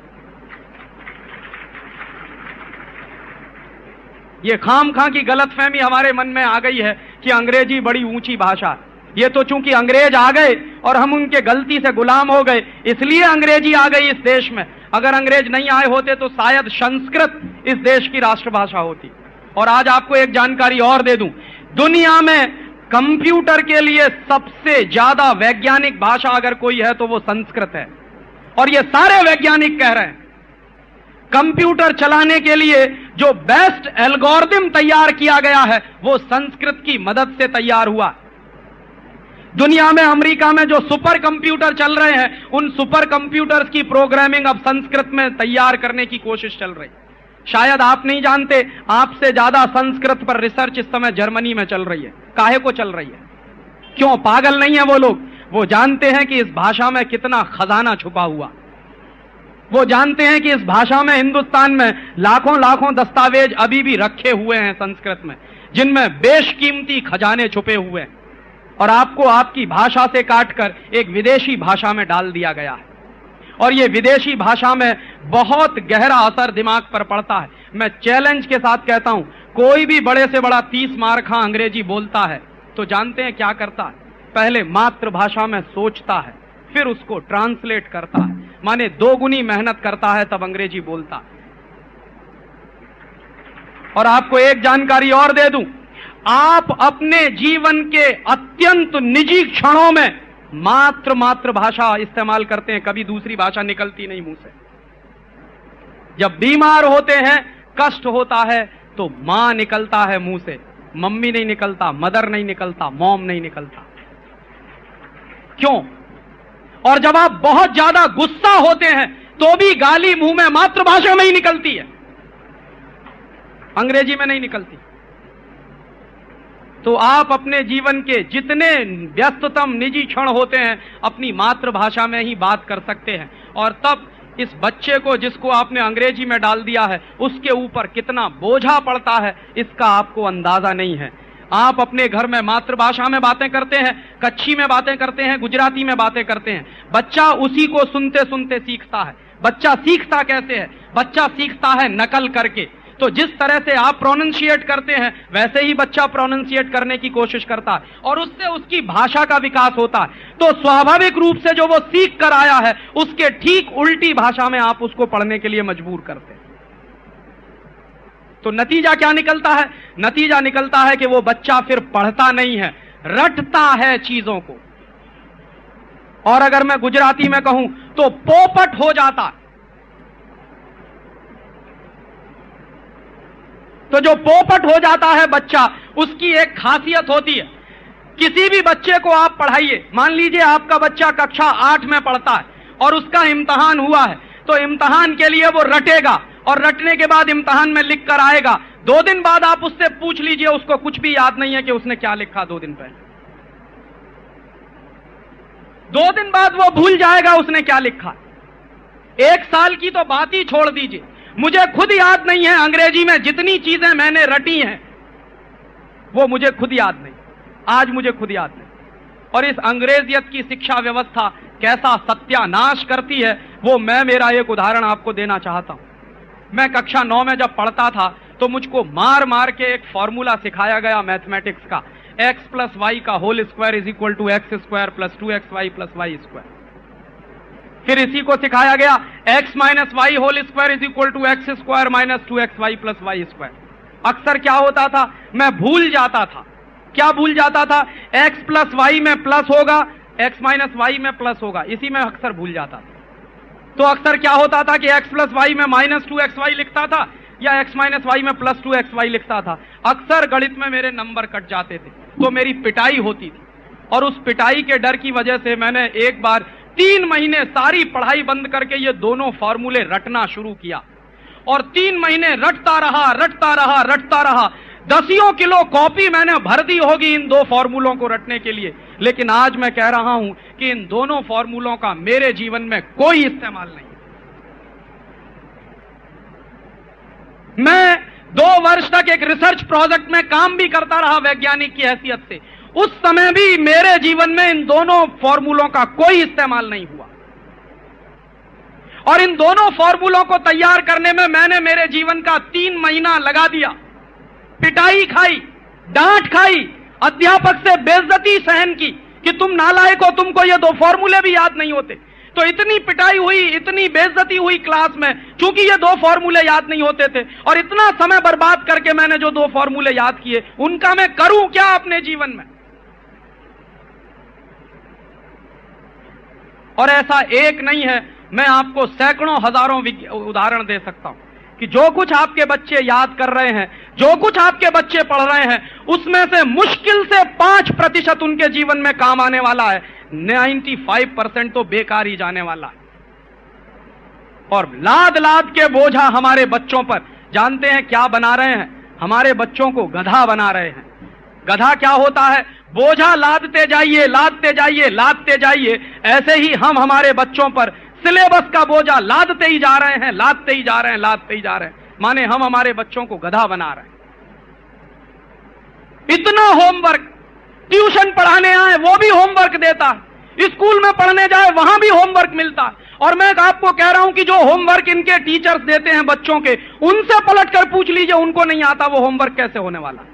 ये खामखा की गलतफहमी हमारे मन में आ गई है कि अंग्रेजी बड़ी ऊंची भाषा है। ये तो चूंकि अंग्रेज आ गए और हम उनके गलती से गुलाम हो गए, इसलिए अंग्रेजी आ गई इस देश में। अगर अंग्रेज नहीं आए होते तो शायद संस्कृत इस देश की राष्ट्रभाषा होती। और आज आपको एक जानकारी और दे दूं, दुनिया में कंप्यूटर के लिए सबसे ज्यादा वैज्ञानिक भाषा अगर कोई है तो वो संस्कृत है। और ये सारे वैज्ञानिक कह रहे हैं कंप्यूटर चलाने के लिए जो बेस्ट एल्गोरिथम तैयार किया गया है वो संस्कृत की मदद से तैयार हुआ। दुनिया में अमेरिका में जो सुपर कंप्यूटर चल रहे हैं, उन सुपर कंप्यूटर्स की प्रोग्रामिंग अब संस्कृत में तैयार करने की कोशिश चल रही। शायद आप नहीं जानते, आपसे ज्यादा संस्कृत पर रिसर्च इस समय जर्मनी में चल रही है। काहे को चल रही है? क्यों? पागल नहीं है वो लोग। वो जानते हैं कि इस भाषा में कितना खजाना छुपा हुआ। वो जानते हैं कि इस भाषा में, हिंदुस्तान में लाखों लाखों दस्तावेज अभी भी रखे हुए हैं संस्कृत में, जिनमें बेशकीमती खजाने छुपे हुए हैं। और आपको आपकी भाषा से काटकर एक विदेशी भाषा में डाल दिया गया है, और ये विदेशी भाषा में बहुत गहरा असर दिमाग पर पड़ता है। मैं चैलेंज के साथ कहता हूं, कोई भी बड़े से बड़ा 30 मार्खा अंग्रेजी बोलता है तो जानते हैं क्या करता है? पहले मातृभाषा में सोचता है, फिर उसको ट्रांसलेट करता है, माने 2 गुनी मेहनत करता है, तब अंग्रेजी बोलता है। और आपको एक जानकारी और दे दूं, आप अपने जीवन के अत्यंत निजी क्षणों में मातृभाषा इस्तेमाल करते हैं, कभी दूसरी भाषा निकलती नहीं मुंह से। जब बीमार होते हैं, कष्ट होता है, तो मां निकलता है मुंह से, मम्मी नहीं निकलता, मदर नहीं निकलता, मॉम नहीं निकलता। क्यों? और जब आप बहुत ज्यादा गुस्सा होते हैं तो भी गाली मुंह में मातृभाषा में ही निकलती है, अंग्रेजी में नहीं निकलती। तो आप अपने जीवन के जितने व्यस्ततम निजी क्षण होते हैं अपनी मातृभाषा में ही बात कर सकते हैं, और तब इस बच्चे को जिसको आपने अंग्रेजी में डाल दिया है उसके ऊपर कितना बोझा पड़ता है इसका आपको अंदाजा नहीं है। आप अपने घर में मातृभाषा में बातें करते हैं, कच्छी में बातें करते हैं, गुजराती में बातें करते हैं, बच्चा उसी को सुनते सुनते सीखता है। बच्चा सीखता कैसे है? बच्चा सीखता है नकल करके। तो जिस तरह से आप प्रोनाउंशिएट करते हैं वैसे ही बच्चा प्रोनाउंशिएट करने की कोशिश करता है, और उससे उसकी भाषा का विकास होता है। तो स्वाभाविक रूप से जो वो सीख कर आया है उसके ठीक उल्टी भाषा में आप उसको पढ़ने के लिए मजबूर करते हैं। तो नतीजा क्या निकलता है? नतीजा निकलता है कि वो बच्चा फिर पढ़ता नहीं है, रटता है चीजों को। और अगर मैं गुजराती में कहूं तो पोपट हो जाता है। तो जो पोपट हो जाता है बच्चा, उसकी एक खासियत होती है। किसी भी बच्चे को आप पढ़ाइए, मान लीजिए आपका बच्चा कक्षा 8 में पढ़ता है और उसका इम्तिहान हुआ है, तो इम्तिहान के लिए वो रटेगा और रटने के बाद इम्तिहान में लिख कर आएगा। 2 दिन बाद आप उससे पूछ लीजिए, उसको कुछ भी याद नहीं है कि उसने क्या लिखा 2 दिन पहले। 2 दिन बाद वो भूल जाएगा उसने क्या लिखा। 1 साल की तो बात ही छोड़ दीजिए, मुझे खुद याद नहीं है अंग्रेजी में जितनी चीजें मैंने रटी हैं, वो मुझे खुद याद नहीं, आज मुझे खुद याद नहीं। और इस अंग्रेजियत की शिक्षा व्यवस्था कैसा सत्यानाश करती है वो मैं मेरा एक उदाहरण आपको देना चाहता हूं। मैं कक्षा 9 में जब पढ़ता था तो मुझको मार मार के एक फॉर्मूला सिखाया गया मैथमेटिक्स का, x + y का whole square is equal to x² + 2xy + y²। फिर इसी को सिखाया गया x - y whole square is equal to x² - 2xy + y²। अक्सर क्या होता था, मैं भूल जाता था। क्या भूल जाता था? x + y में प्लस होगा, x - y में प्लस होगा, इसी में अक्सर भूल जाता था। तो अक्सर क्या होता था कि x + y में -2xy लिखता था या x - y में +2xy लिखता था। अक्सर गणित में मेरे नंबर कट जाते थे तो मेरी पिटाई होती थी, और उस पिटाई के डर की वजह से मैंने एक बार 3 महीने सारी पढ़ाई बंद करके ये दोनों फॉर्मूले रटना शुरू किया, और 3 महीने रटता रहा। 10 किलो कॉपी मैंने भर दी होगी इन 2 फॉर्मूलों को रटने के लिए। लेकिन आज मैं कह रहा हूं कि इन दोनों फॉर्मूलों का मेरे जीवन में कोई इस्तेमाल नहीं। मैं 2 वर्ष तक एक रिसर्च प्रोजेक्ट में काम भी करता रहा वैज्ञानिक की हैसियत से, उस समय भी मेरे जीवन में इन दोनों फॉर्मूलों का कोई इस्तेमाल नहीं हुआ। और इन दोनों फॉर्मूलों को तैयार करने में मैंने मेरे जीवन का 3 महीना लगा दिया। पिटाई खाई, डांट खाई, अध्यापक से बेइज्जती सहन की कि तुम नालायक हो, तुमको ये 2 फॉर्मूले भी याद नहीं होते। तो इतनी पिटाई हुई, इतनी बेइज्जती हुई क्लास में, क्योंकि ये 2 फॉर्मूले याद नहीं होते थे। और इतना समय बर्बाद करके मैंने जो 2 फॉर्मूले याद किए, उनका मैं करूं क्या अपने जीवन में? और ऐसा एक नहीं है, मैं आपको सैकड़ों हजारों उदाहरण दे सकता हूं कि जो कुछ आपके बच्चे याद कर रहे हैं, जो कुछ आपके बच्चे पढ़ रहे हैं, उसमें से मुश्किल से 5% उनके जीवन में काम आने वाला है। 95% तो बेकार ही जाने वाला है। और लाद लाद के बोझा हमारे बच्चों पर, जानते हैं क्या बना रहे हैं? हमारे बच्चों को गधा बना रहे हैं। गधा क्या होता है? बोझा लादते जाइए, लादते जाइए, लादते जाइए। ऐसे ही हम हमारे बच्चों पर सिलेबस का बोझा लादते ही जा रहे हैं, लादते ही जा रहे हैं, लादते ही जा रहे हैं। माने हम हमारे बच्चों को गधा बना रहे हैं। इतना होमवर्क, ट्यूशन पढ़ाने आए वो भी होमवर्क देता है, स्कूल में पढ़ने जाए वहां भी होमवर्क मिलता है। और मैं आपको कह रहा हूं कि जो होमवर्क इनके टीचर्स देते हैं बच्चों के, उनसे पलटकर पूछ लीजिए, उनको नहीं आता वो होमवर्क कैसे होने वाला।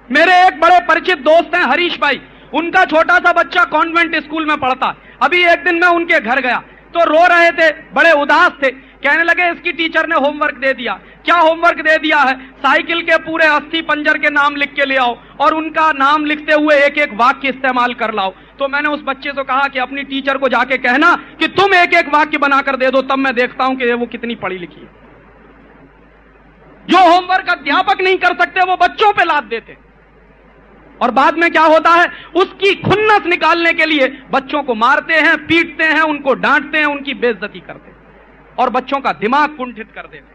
मेरे एक बड़े परिचित दोस्त हैं हरीश भाई, उनका छोटा सा बच्चा कॉन्वेंट स्कूल में पढ़ता। अभी एक दिन मैं उनके घर गया तो रो रहे थे, बड़े उदास थे, कहने लगे इसकी टीचर ने होमवर्क दे दिया। क्या होमवर्क दे दिया है? साइकिल के पूरे अस्थि पंजर के नाम लिख के ले आओ और उनका नाम लिखते हुए एक एक वाक्य इस्तेमाल कर लाओ। तो मैंने उस बच्चे से कहा कि अपनी टीचर को जाके कहना कि तुम एक एक वाक्य बनाकर दे दो, तब मैं देखता हूं कि वो कितनी पढ़ी लिखी है। जो होमवर्क अध्यापक नहीं कर सकते वो बच्चों पे लाद देते, और बाद में क्या होता है, उसकी खुन्नस निकालने के लिए बच्चों को मारते हैं, पीटते हैं, उनको डांटते हैं, उनकी बेइज्जती करते हैं और बच्चों का दिमाग कुंठित कर देते हैं।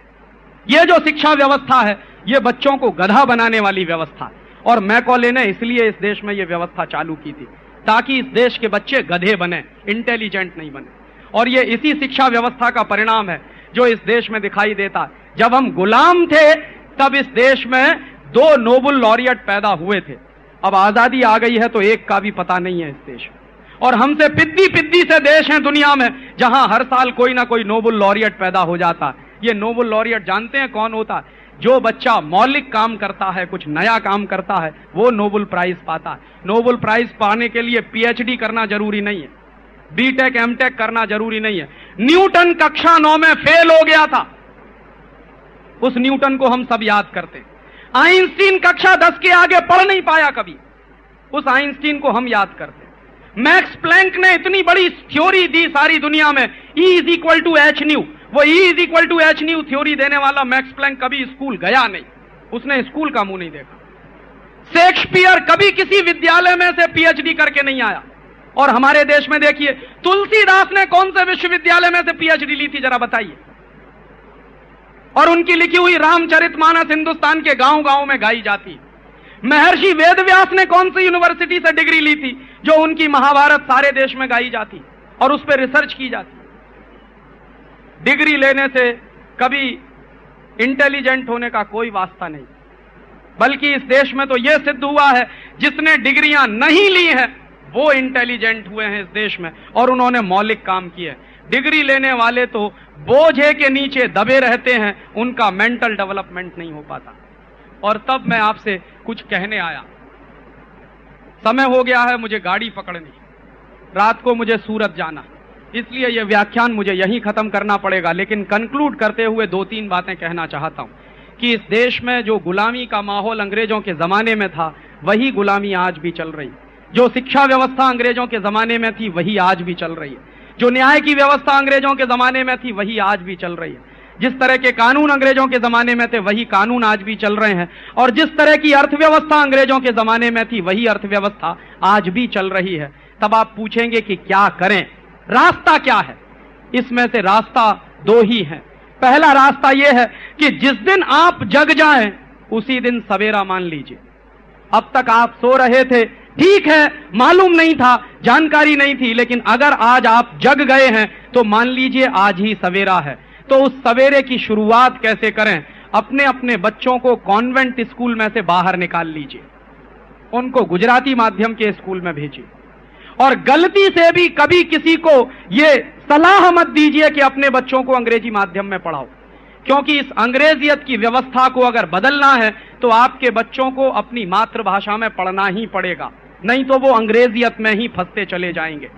ये जो शिक्षा व्यवस्था है ये बच्चों को गधा बनाने वाली व्यवस्था है, और मैकॉले ने इसलिए इस देश में ये व्यवस्था चालू की थी ताकि इस देश के बच्चे गधे बने, इंटेलिजेंट नहीं बने। और ये इसी शिक्षा व्यवस्था का परिणाम है जो इस देश में दिखाई देता है। जब हम गुलाम थे तब इस देश में 2 नोबेल लॉरियट पैदा हुए थे, अब आजादी आ गई है तो एक का भी पता नहीं है इस देश में। और हमसे पिद्दी पिद्दी से देश हैं दुनिया में जहां हर साल कोई ना कोई नोबेल लॉरियट पैदा हो जाता है। ये नोबेल लॉरियट जानते हैं कौन होता है? जो बच्चा मौलिक काम करता है, कुछ नया काम करता है, वो नोबेल प्राइज पाता है। नोबेल प्राइज पाने के लिए पीएचडी करना जरूरी नहीं है, बीटेक एमटेक करना जरूरी नहीं है। न्यूटन कक्षा 9 में फेल हो गया था, उस न्यूटन को हम सब याद करते हैं। आइंस्टीन कक्षा 10 के आगे पढ़ नहीं पाया कभी, उस आइंस्टीन को हम याद करते हैं। मैक्स प्लैंक ने इतनी बड़ी थ्योरी दी सारी दुनिया में, E = h², वो E = h² थ्योरी देने वाला मैक्स प्लैंक कभी स्कूल गया नहीं, उसने स्कूल का मुंह नहीं देखा। शेक्सपियर कभी किसी विद्यालय में से पीएचडी करके नहीं आया। और हमारे देश में देखिए, तुलसीदास ने कौन से विश्वविद्यालय में से पीएचडी ली थी जरा बताइए? और उनकी लिखी हुई रामचरितमानस हिंदुस्तान के गांव गांव में गाई जाती। महर्षि वेदव्यास ने कौन सी यूनिवर्सिटी से डिग्री ली थी जो उनकी महाभारत सारे देश में गाई जाती और उस पर रिसर्च की जाती? डिग्री लेने से कभी इंटेलिजेंट होने का कोई वास्ता नहीं, बल्कि इस देश में तो यह सिद्ध हुआ है जिसने डिग्रियां नहीं ली हैं वो इंटेलिजेंट हुए हैं इस देश में, और उन्होंने मौलिक काम किए। डिग्री लेने वाले तो बोझे के नीचे दबे रहते हैं, उनका मेंटल डेवलपमेंट नहीं हो पाता। और तब मैं आपसे कुछ कहने आया। समय हो गया है मुझे गाड़ी पकड़नी, रात को मुझे सूरत जाना, इसलिए यह व्याख्यान मुझे यहीं खत्म करना पड़ेगा। लेकिन कंक्लूड करते हुए 2-3 बातें कहना चाहता हूं कि इस देश में जो गुलामी का माहौल अंग्रेजों के जमाने में था वही गुलामी आज भी चल रही। जो शिक्षा व्यवस्था अंग्रेजों के जमाने में थी वही आज भी चल रही है। जो न्याय की व्यवस्था अंग्रेजों के जमाने में थी वही आज भी चल रही है। जिस तरह के कानून अंग्रेजों के जमाने में थे वही कानून आज भी चल रहे हैं, और जिस तरह की अर्थव्यवस्था अंग्रेजों के जमाने में थी वही अर्थव्यवस्था आज भी चल रही है। तब आप पूछेंगे कि क्या करें, रास्ता क्या है? इसमें से रास्ता 2 ही है। पहला रास्ता यह है कि जिस दिन आप जग जाएं उसी दिन सवेरा मान लीजिए। अब तक आप सो रहे थे, ठीक है, मालूम नहीं था, जानकारी नहीं थी, लेकिन अगर आज आप जग गए हैं तो मान लीजिए आज ही सवेरा है। तो उस सवेरे की शुरुआत कैसे करें? अपने अपने बच्चों को कॉन्वेंट स्कूल में से बाहर निकाल लीजिए, उनको गुजराती माध्यम के स्कूल में भेजिए, और गलती से भी कभी किसी को यह सलाह मत दीजिए कि अपने बच्चों को अंग्रेजी माध्यम में पढ़ाओ, क्योंकि इस अंग्रेजियत की व्यवस्था को अगर बदलना है तो आपके बच्चों को अपनी मातृभाषा में पढ़ना ही पड़ेगा, नहीं तो वो अंग्रेजियत में ही फंसते चले जाएंगे।